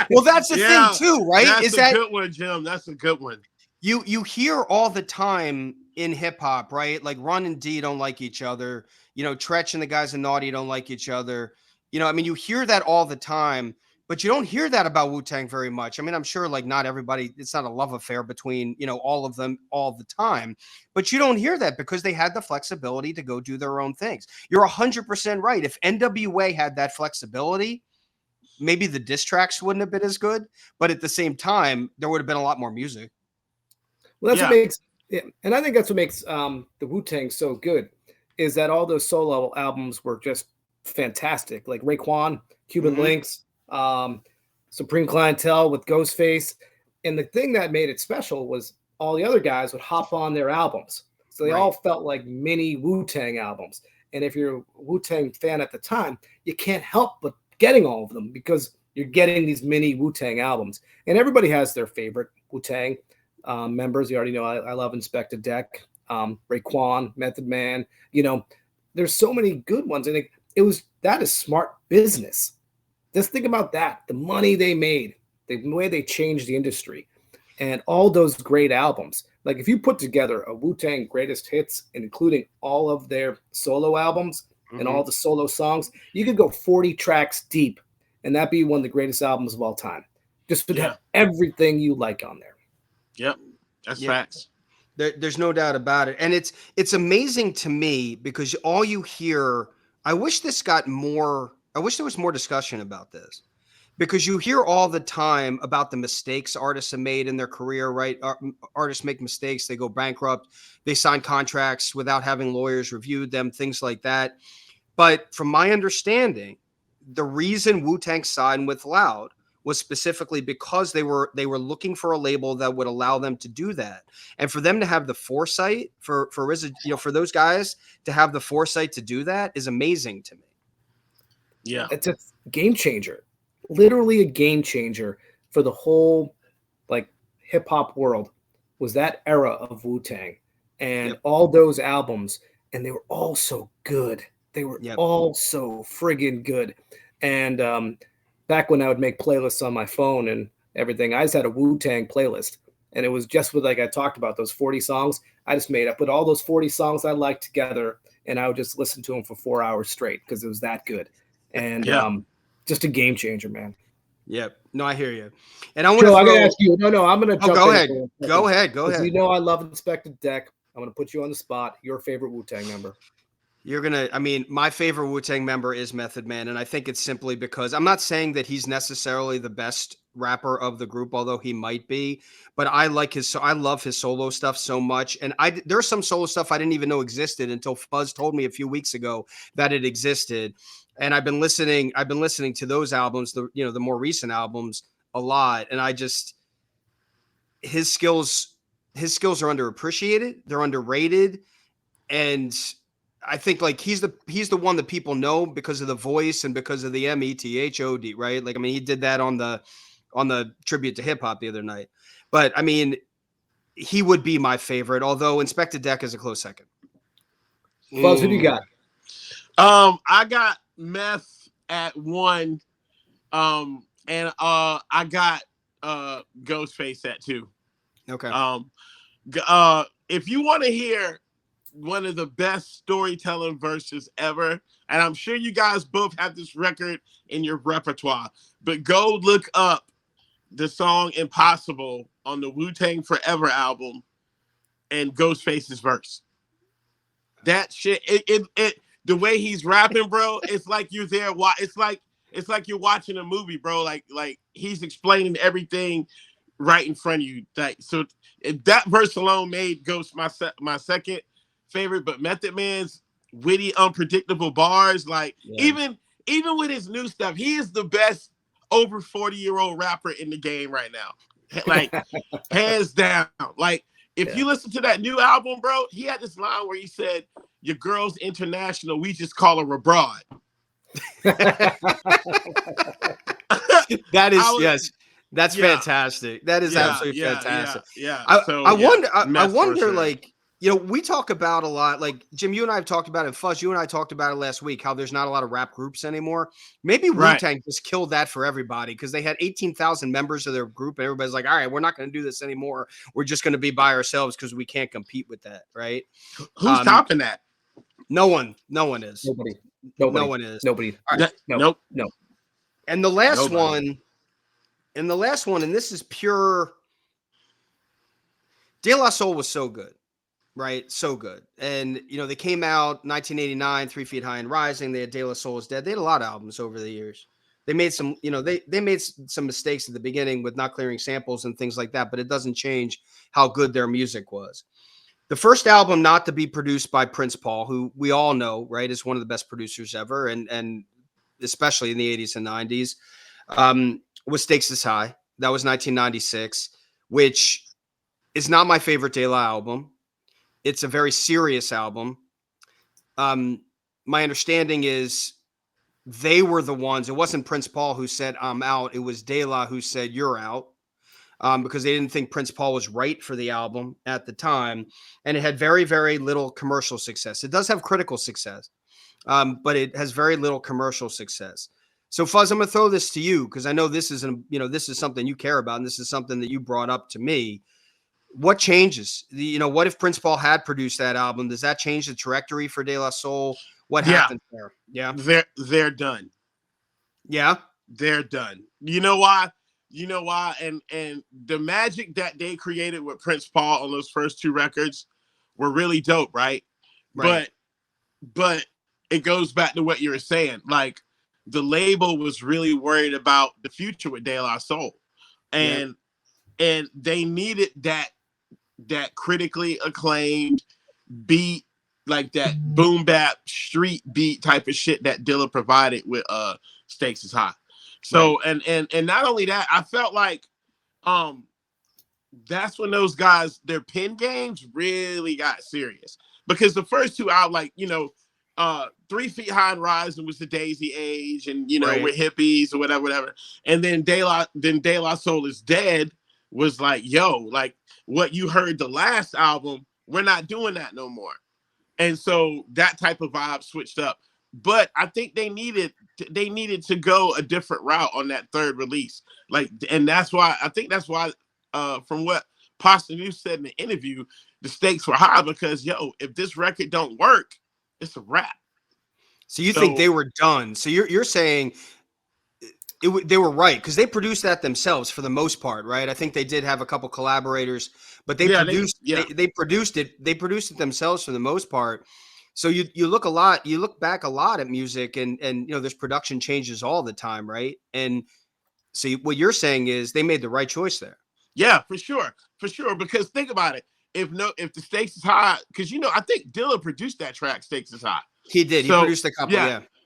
Speaker 1: Well, that's the thing too, right?
Speaker 3: That's a good one, Jim. That's a good one.
Speaker 1: You hear all the time in hip hop, right? Like Run and D don't like each other. You know, Tretch and the guys in Naughty don't like each other. You know, I mean, you hear that all the time, but you don't hear that about Wu-Tang very much. I mean, I'm sure like not everybody, it's not a love affair between, you know, all of them all the time, but you don't hear that because they had the flexibility to go do their own things. You're 100% right. If NWA had that flexibility, maybe the diss tracks wouldn't have been as good, but at the same time, there would have been a lot more music.
Speaker 2: Well, that's what makes, and I think that's what makes the Wu-Tang so good, is that all those solo albums were just fantastic. Like Raekwon, Cuban Links, Supreme Clientele with Ghostface. And the thing that made it special was all the other guys would hop on their albums. So they all felt like mini Wu-Tang albums. And if you're a Wu-Tang fan at the time, you can't help but getting all of them because you're getting these mini Wu-Tang albums. And everybody has their favorite Wu-Tang members. You already know I love Inspector Deck, Raekwon, Method Man. You know, there's so many good ones. And that is smart business. Just think about that. The money they made, the way they changed the industry, and all those great albums. Like if you put together a Wu-Tang greatest hits, including all of their solo albums and all the solo songs, you could go 40 tracks deep, and that'd be one of the greatest albums of all time. Just to have everything you like on there.
Speaker 3: Yep, that's facts.
Speaker 1: There's no doubt about it. And it's amazing to me because all you hear, I wish there was more discussion about this because you hear all the time about the mistakes artists have made in their career, right? Artists make mistakes. They go bankrupt. They sign contracts without having lawyers review them, things like that. But from my understanding, the reason Wu-Tang signed with Loud was specifically because they were looking for a label that would allow them to do that. And for them to have the foresight for RZA, you know, for those guys to have the foresight to do that is amazing to me.
Speaker 3: Yeah.
Speaker 2: It's a game changer, literally a game changer for the whole like hip hop world was that era of Wu-Tang and all those albums. And they were all so good. They were all so friggin' good. And back when I would make playlists on my phone and everything, I just had a Wu-Tang playlist. And it was just with, like I talked about, those 40 songs. I put all those 40 songs I liked together, and I would just listen to them for 4 hours straight because it was that good. And just a game changer, man.
Speaker 1: Yep. No, I hear you. And I want to
Speaker 2: ask you. No, I'm going to jump
Speaker 1: go
Speaker 2: in.
Speaker 1: Ahead. Go ahead.
Speaker 2: You know I love Inspector Deck. I'm going to put you on the spot. Your favorite Wu-Tang member.
Speaker 1: My favorite Wu-Tang member is Method Man. And I think it's simply because I'm not saying that he's necessarily the best rapper of the group, although he might be, but I love his solo stuff so much. And there's some solo stuff I didn't even know existed until Fuzz told me a few weeks ago that it existed. And I've been listening to those albums, the more recent albums a lot. And his skills are underappreciated. They're underrated. And I think like he's the one that people know because of the voice and because of the METHOD, right? Like, I mean, he did that on the tribute to hip hop the other night, but I mean, he would be my favorite, although Inspector Deck is a close second.
Speaker 2: Fuzz, who do you got?
Speaker 3: I got Meth at 1. And I got Ghostface at 2.
Speaker 1: Okay.
Speaker 3: If you want to hear one of the best storytelling verses ever, and I'm sure you guys both have this record in your repertoire, but go look up the song Impossible on the Wu-Tang Forever album and Ghostface's verse. That shit, the way he's rapping, bro, it's like you're there. It's like you're watching a movie, bro. Like he's explaining everything right in front of you. So if that verse alone made Ghost my second, favorite, but Method Man's witty, unpredictable bars, like even with his new stuff, he is the best over 40-year-old rapper in the game right now. Like hands down. Like if you listen to that new album, bro, he had this line where he said, "Your girl's international, we just call her abroad."
Speaker 1: That is yes. That's fantastic. That is absolutely fantastic.
Speaker 3: Yeah.
Speaker 1: I wonder, like, you know, we talk about a lot, like Jim, you and I have talked about it, Fuzz, you and I talked about it last week, how there's not a lot of rap groups anymore. Maybe Wu-Tang just killed that for everybody because they had 18,000 members of their group and everybody's like, all right, we're not going to do this anymore. We're just going to be by ourselves because we can't compete with that, right?
Speaker 3: Who's topping that?
Speaker 1: No one is.
Speaker 2: Nobody.
Speaker 1: No one is.
Speaker 2: Nobody.
Speaker 1: Right.
Speaker 3: Nope.
Speaker 1: And the last one, and this is pure. De La Soul was so good, right? So good. And, you know, they came out 1989, 3 Feet High and Rising. They had De La Soul is Dead. They had a lot of albums over the years. They made some, you know, they made some mistakes at the beginning with not clearing samples and things like that, but it doesn't change how good their music was. The first album not to be produced by Prince Paul, who we all know, right, is one of the best producers ever, and especially in the 80s and 90s, was Stakes is High. That was 1996, which is not my favorite De La album. It's a very serious album. My understanding is they were the ones, it wasn't Prince Paul who said, I'm out. It was De La who said, you're out. Because they didn't think Prince Paul was right for the album at the time. And it had very, very little commercial success. It does have critical success, but it has very little commercial success. So Fuzz, I'm going to throw this to you because I know this is, this is something you care about. And this is something that you brought up to me. What changes? What if Prince Paul had produced that album? Does that change the trajectory for De La Soul? What happened there? Yeah.
Speaker 3: They're done.
Speaker 1: Yeah.
Speaker 3: They're done. You know why? And the magic that they created with Prince Paul on those first two records were really dope, right? But it goes back to what you were saying. Like the label was really worried about the future with De La Soul. And they needed that critically acclaimed beat, like that boom bap street beat type of shit that Dilla provided with Stakes is High. So and not only that, I felt like that's when those guys, their pen games really got serious. Because the first two out, 3 Feet High and Rising was the Daisy Age, and we're hippies or whatever. And then De La Soul is Dead was like, yo, like what you heard the last album, we're not doing that no more. And so that type of vibe switched up. But I think they needed to go a different route on that third release. And that's why from what Pasta News said in the interview, the stakes were high because if this record don't work, it's a wrap.
Speaker 1: So you think they were done? So you're saying they were right because they produced that themselves for the most part, right? I think they did have a couple collaborators, but they produced it themselves for the most part. So you look back a lot at music and there's production changes all the time, right? And so what you're saying is they made the right choice there.
Speaker 3: Yeah, for sure. Because think about it. If the Stakes is High, because I think Dilla produced that track, Stakes is High.
Speaker 1: He did. He produced a couple.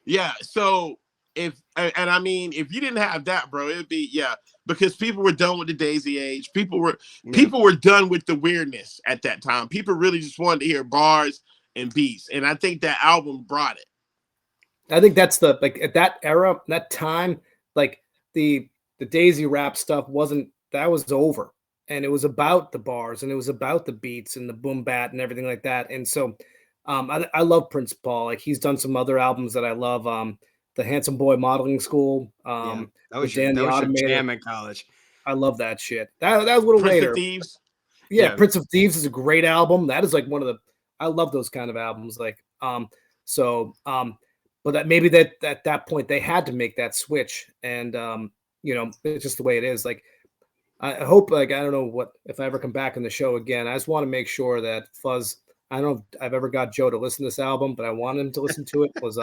Speaker 3: Yeah. So if you didn't have that, bro, it'd be because people were done with the Daisy Age. People were done with the weirdness at that time. People really just wanted to hear bars and beats, and I think that album brought it.
Speaker 2: I think that's at that era, that time, like the Daisy rap stuff was over, and it was about the bars and it was about the beats and the boom bat and everything like that. And so I love Prince Paul. Like he's done some other albums that I love. The Handsome Boy Modeling School.
Speaker 1: That was your jam in college.
Speaker 2: I love that shit. That was a little
Speaker 3: Prince
Speaker 2: later.
Speaker 3: Of Thieves.
Speaker 2: Yeah, Prince of Thieves is a great album. That is like one of the. I love those kind of albums. But that maybe that at that point they had to make that switch, and it's just the way it is. Like I hope, I don't know if I ever come back on the show again. I just want to make sure that Fuzz. I don't know if I've ever got Joe to listen to this album, but I want him to listen to it. Was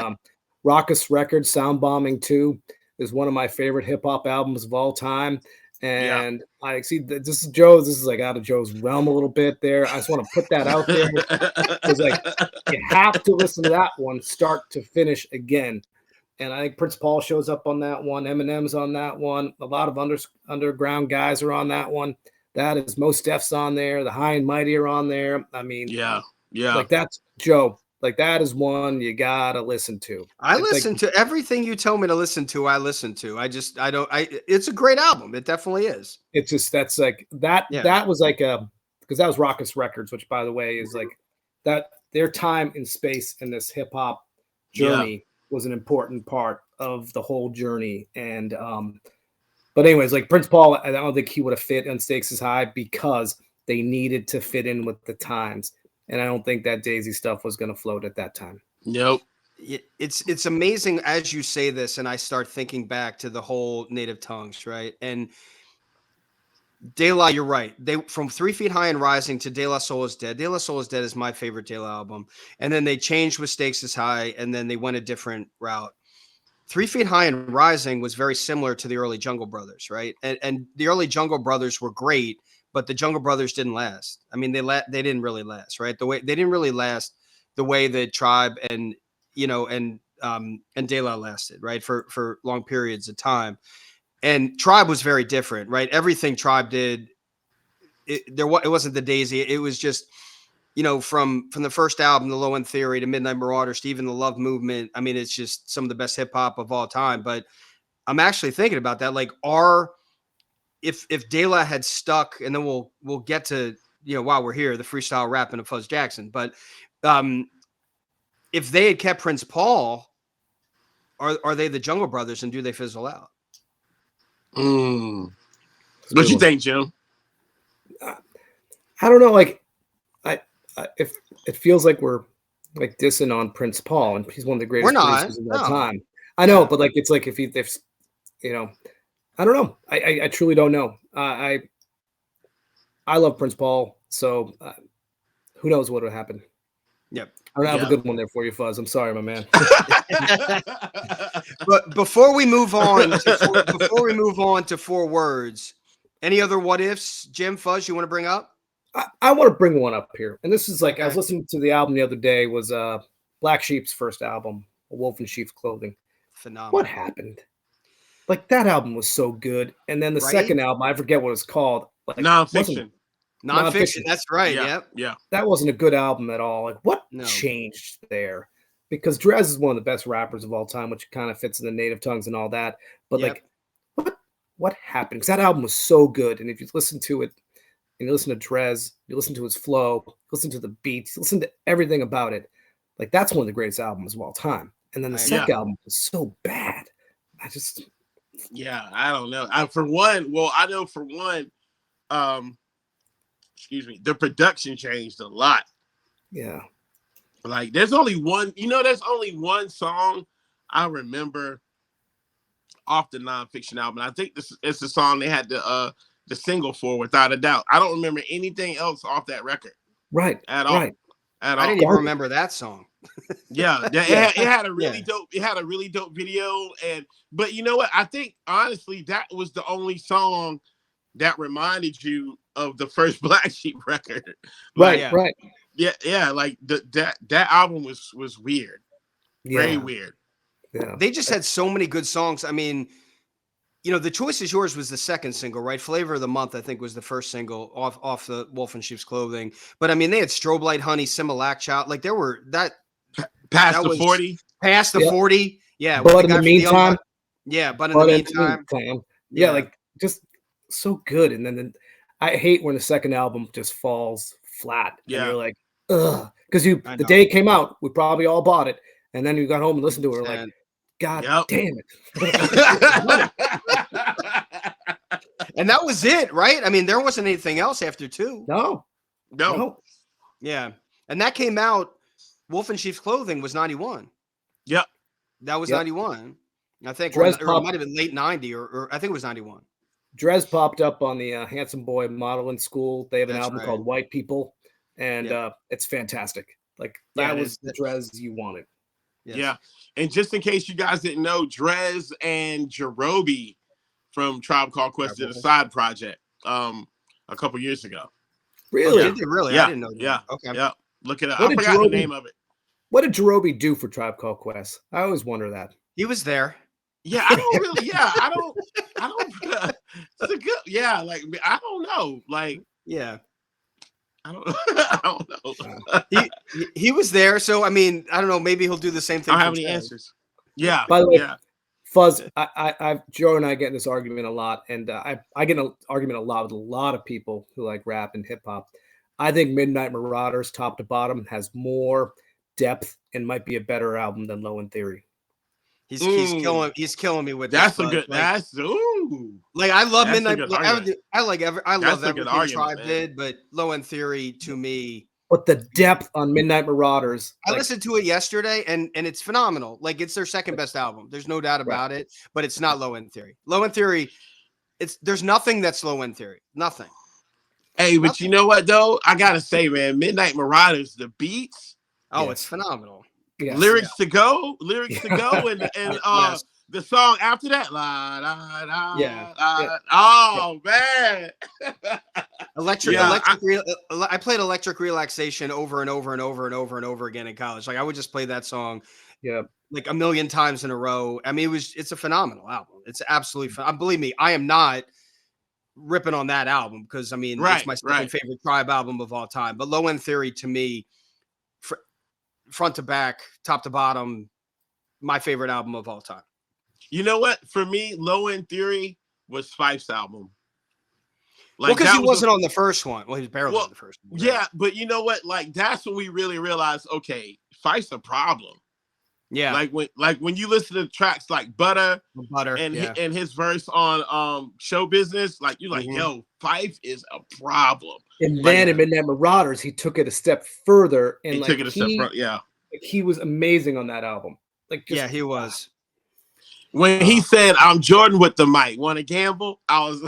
Speaker 2: Raucous Records Sound Bombing 2 is one of my favorite hip hop albums of all time. And I see that this is Joe. This is like out of Joe's realm a little bit there. I just want to put that out there because like you have to listen to that one start to finish again. And I think Prince Paul shows up on that one. Eminem's on that one. A lot of underground guys are on that one. That is Mos Def's on there. The High and Mighty are on there. I mean, like that's Joe. Like that is one you gotta listen to.
Speaker 1: I listen to everything you tell me to listen to. I listen to. It's a great album. It definitely is.
Speaker 2: It's just that's like that. Yeah. That was like because that was Raucous Records, which by the way is like that. Their time in space in this hip hop journey was an important part of the whole journey. And but anyways, like Prince Paul, I don't think he would have fit on Stakes is High because they needed to fit in with the times. And I don't think that Daisy stuff was going to float at that time.
Speaker 3: Nope.
Speaker 1: It's amazing as you say this, and I start thinking back to the whole Native Tongues, right? And De La, you're right. They from 3 Feet High and Rising to De La Soul is Dead. De La Soul is Dead is my favorite De La album. And then they changed with Stakes is High, and then they went a different route. 3 Feet High and Rising was very similar to the early Jungle Brothers, right? And the early Jungle Brothers were great, but the Jungle Brothers didn't last. I mean, they didn't really last, right? They didn't really last the way the Tribe and De La lasted, right? For long periods of time. And Tribe was very different, right? Everything Tribe did, it wasn't the Daisy. It was just, from the first album, The Low End Theory to Midnight Marauders to even the Love Movement. I mean, it's just some of the best hip hop of all time. But I'm actually thinking about that, like if De La had stuck, and then we'll get to, while we're here, the freestyle rapping of Fuzz Jackson. But if they had kept Prince Paul, are they the Jungle Brothers, and do they fizzle out?
Speaker 3: What you think, Jim?
Speaker 2: I don't know. Like, if it feels like we're like dissing on Prince Paul, and he's one of the greatest producers of all time. I know, but like it's like if I don't know. I truly don't know. I love Prince Paul, so who knows what would happen.
Speaker 1: Yep.
Speaker 2: I don't have a good one there for you, Fuzz. I'm sorry, my man.
Speaker 1: But before we move on to 4 words, any other what ifs, Jim, Fuzz, you want to bring up?
Speaker 2: I want to bring one up here, and this is like I was listening to the album the other day. Was Black Sheep's first album, A Wolf in Sheep's Clothing.
Speaker 1: Phenomenal.
Speaker 2: What happened? Like that album was so good, and then the second album, I forget what it's called. Like,
Speaker 3: Nonfiction.
Speaker 1: That's right.
Speaker 3: Yeah.
Speaker 2: That wasn't a good album at all. Like what changed there? Because Drez is one of the best rappers of all time, which kind of fits in the Native Tongues and all that. But like, what happened? Because that album was so good, and if you listen to it, and you listen to Drez, you listen to his flow, listen to the beats, listen to everything about it. Like that's one of the greatest albums of all time. And then the second album was so bad. I
Speaker 3: don't know. I know for one, the production changed a lot. Yeah. Like there's only one song I remember off the Nonfiction album. I think it's the song they had the single for, without a doubt. I don't remember anything else off that record.
Speaker 2: Right.
Speaker 3: At all.
Speaker 2: Right.
Speaker 1: I didn't even remember that song.
Speaker 3: It had a really dope. It had a really dope video, but you know what? I think honestly that was the only song that reminded you of the first Black Sheep record.
Speaker 2: Right.
Speaker 3: Yeah. Like that album was weird. Very weird.
Speaker 1: Yeah. They just had so many good songs. I mean, The Choice Is Yours was the second single, right? Flavor of the Month, I think, was the first single off the Wolf in Sheep's Clothing. But I mean, they had Strobe Light Honey, Similac Child. Like there were
Speaker 3: Past the 40.
Speaker 1: Past the 40. Yeah.
Speaker 2: But in the meantime.
Speaker 1: But in the meantime.
Speaker 2: Yeah, like just so good. And then I hate when the second album just falls flat. Yeah. And you're like, ugh. Because the day it came out, we probably all bought it. And then you got home and listened to it. Like, God damn it.
Speaker 1: And that was it, right? I mean, there wasn't anything else after 2.
Speaker 3: No.
Speaker 1: Yeah. And that came out, Wolf in Sheep's Clothing was 91.
Speaker 3: Yep.
Speaker 1: That was 91. I think or it might have been late 90 or I think it was 91.
Speaker 2: Drez popped up on the Handsome Boy Modeling School. They have an album called White People, and it's fantastic. Like that was the Drez you wanted.
Speaker 3: Yes. Yeah. And just in case you guys didn't know, Drez and Jerobi from Tribe Called Quest did a side project a couple years ago.
Speaker 2: Really?
Speaker 1: Did they really?
Speaker 3: Yeah,
Speaker 1: I didn't know that.
Speaker 3: yeah.
Speaker 1: Okay.
Speaker 3: Yeah. Look it up.
Speaker 2: What
Speaker 3: I
Speaker 2: did
Speaker 3: forgot the
Speaker 2: Jerobi-
Speaker 3: name of it.
Speaker 2: What did Jerobi do for Tribe Called Quest? I always wonder that.
Speaker 1: He was there.
Speaker 3: Yeah, I don't really. Yeah, I don't. It's a good. Yeah, like I don't know. Like
Speaker 1: Yeah.
Speaker 3: I don't. I don't know.
Speaker 1: He was there. So I mean, I don't know. Maybe he'll do the same thing.
Speaker 3: I don't have
Speaker 1: for
Speaker 3: any
Speaker 1: Jay.
Speaker 3: answers. Yeah.
Speaker 2: By the way,
Speaker 3: yeah.
Speaker 2: Fuzz, Joe and I get in this argument a lot, and I get in an argument a lot with a lot of people who like rap and hip hop. I think Midnight Marauders, top to bottom, has more depth and might be a better album than Low End Theory.
Speaker 1: He's killing me with
Speaker 3: That's
Speaker 1: this,
Speaker 3: a good.
Speaker 1: like,
Speaker 3: That's ooh.
Speaker 1: like I love
Speaker 3: That's a
Speaker 1: Midnight.
Speaker 3: good argument.
Speaker 1: I love
Speaker 3: That's a good
Speaker 1: everything
Speaker 3: argument,
Speaker 1: Tribe
Speaker 3: man.
Speaker 1: did, but Low End Theory to me.
Speaker 2: But the depth on Midnight Marauders,
Speaker 1: I
Speaker 2: like,
Speaker 1: listened to it yesterday, and it's phenomenal. Like it's their second best album. There's no doubt about it. But it's not Low End Theory. Low End Theory, there's nothing that's Low End Theory. Nothing.
Speaker 3: Hey, but you know what though? I gotta say, man, Midnight Marauders, the beats,
Speaker 1: Oh, it's phenomenal.
Speaker 2: yes.
Speaker 3: lyrics to go, and
Speaker 1: Yes.
Speaker 3: the song after that, la la la.
Speaker 1: Yeah.
Speaker 3: La, oh man.
Speaker 1: I played Electric Relaxation over and over and over and over and over again in college. Like I would just play that song
Speaker 2: Yeah.
Speaker 1: like a million times in a row. I mean, it's a phenomenal album. It's absolutely believe me, I am not ripping on that album because I mean it's my second favorite Tribe album of all time. But Low End Theory to me, front to back, top to bottom, my favorite album of all time.
Speaker 3: You know what? For me, Low End Theory was Fife's album.
Speaker 1: Like, because he wasn't on the first one. Well, he was barely on the first one.
Speaker 3: Yeah, but you know what? Like that's when we really realized, okay, Fife's a problem.
Speaker 1: Yeah.
Speaker 3: Like when you listen to tracks like Butter and his verse on Show Business, like you're like, yo, Fife is a problem.
Speaker 2: And then in Midnight Marauders, he took it a step further, and
Speaker 3: took it a step further. Yeah,
Speaker 2: he was amazing on that album. Like,
Speaker 1: he was.
Speaker 3: When he said, "I'm Jordan with the mic, want to gamble?" I was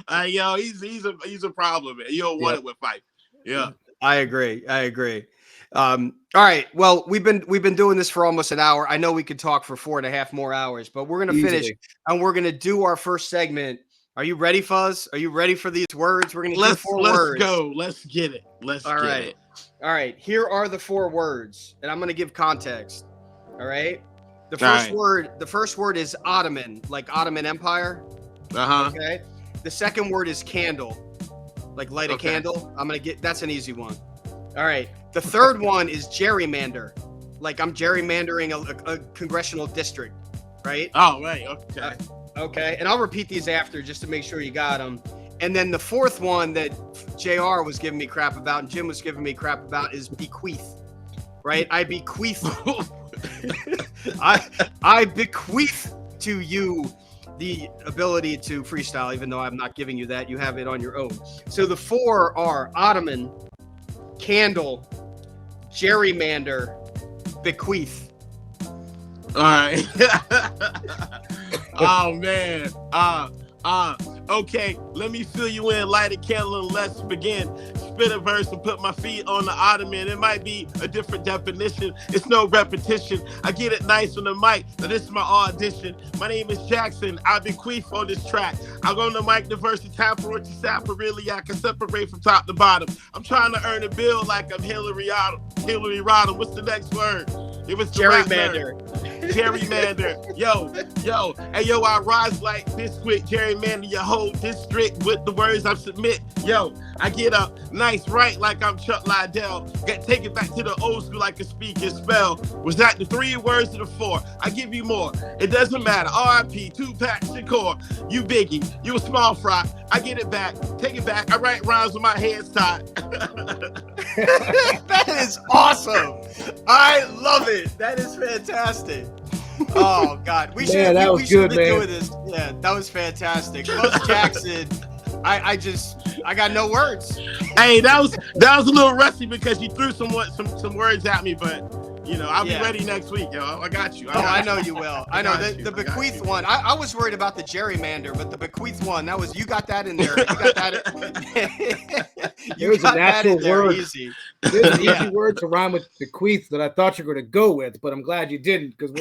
Speaker 3: like, "Yo, he's a problem, man. You don't want it with Fife." Yeah,
Speaker 1: I agree. All right. Well, we've been doing this for almost an hour. I know we could talk for 4.5 more hours, but we're gonna finish and we're gonna do our first segment. Are you ready, Fuzz? Are you ready for these words? We're gonna do 4 words.
Speaker 3: Let's go. Let's get it.
Speaker 1: All right. Here are the 4 words, and I'm gonna give context. All right. The first word is Ottoman, like Ottoman Empire. Okay. The second word is candle, like light a candle. That's an easy one. All right. The third one is gerrymander, like I'm gerrymandering a congressional district, right?
Speaker 3: Oh, right. Okay.
Speaker 1: Okay. And I'll repeat these after just to make sure you got them. And then the fourth one that JR was giving me crap about and Jim was giving me crap about is bequeath, right? I bequeath. I bequeath to you the ability to freestyle, even though I'm not giving you that. You have it on your own. So the 4 are Ottoman, candle, gerrymander, bequeath.
Speaker 3: All right. Oh man. Okay, let me fill you in, light a candle and let's begin. Spit a verse and put my feet on the ottoman. It might be a different definition. It's no repetition. I get it nice on the mic. Now this is my audition. My name is Jackson. I'll bequeath on this track. I'll go on the mic, the verse, the time for what you sap, but really I can separate from top to bottom. I'm trying to earn a bill like I'm Hillary Rodham. What's the next word? It was
Speaker 1: gerrymander.
Speaker 3: Gerrymander. Yo. Hey, yo, I rise like Biscuit. Gerrymander your whole district with the words I submit. Yo, I get up nice right like I'm Chuck Liddell. Take it back to the old school like a speak and spell. Was that the 3 words to the 4? I give you more. It doesn't matter. R.I.P. Tupac Shakur. You Biggie. You a small fry. I get it back. Take it back. I write rhymes with my hands tied.
Speaker 1: That is awesome. I love it. That is fantastic. Oh God, we should be doing this. Yeah, that was fantastic. Fuzz Jackson, I got no words.
Speaker 3: Hey, that was a little rusty because you threw some words at me, but you know, I'll be ready next week, yo. I got you.
Speaker 1: I know you will. I know the bequeath one. I was worried about the gerrymander, but the bequeath one, you got that in there. You got that.
Speaker 2: There's an actual word. Easy. There's an easy word to rhyme with bequeath that I thought you were going to go with, but I'm glad you didn't because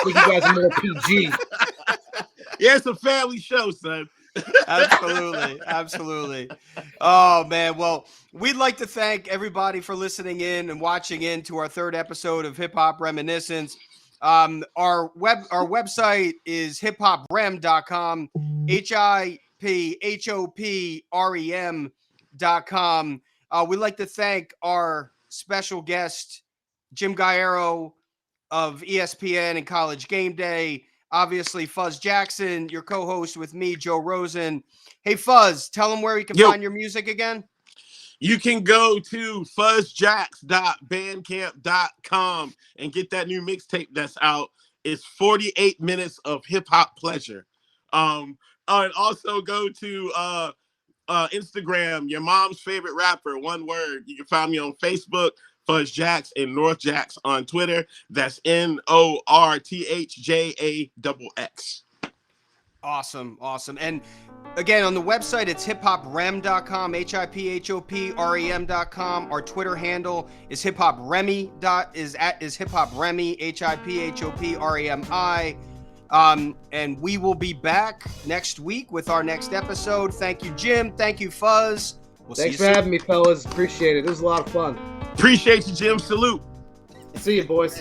Speaker 2: you guys are more PG.
Speaker 3: Yeah, it's a family show, son.
Speaker 1: Absolutely. Oh man, well, we'd like to thank everybody for listening in and watching in to our third episode of Hip Hop Reminiscence. Our website is hiphoprem.com, hiphoprem.com. We'd like to thank our special guest, Jim Gaiero of ESPN and College Game Day. Obviously, Fuzz Jackson, your co-host with me, Joe Rosen. Hey, Fuzz, tell them where you can find your music again.
Speaker 3: You can go to fuzzjacks.bandcamp.com and get that new mixtape that's out. It's 48 minutes of hip-hop pleasure. And also go to Instagram, your mom's favorite rapper, one word. You can find me on Facebook, Fuzz Jacks, and North Jacks on Twitter. That's NORTHJAXX.
Speaker 1: Awesome. And again, on the website, it's hiphoprem.com, hiphoprem.com. Our Twitter handle is hiphopremi, is hiphopremi, hiphopremi. And we will be back next week with our next episode. Thank you, Jim. Thank you, Fuzz.
Speaker 2: Thanks for having me, fellas. Appreciate it. It was a lot of fun.
Speaker 3: Appreciate you, Jim. Salute.
Speaker 2: See you, boys.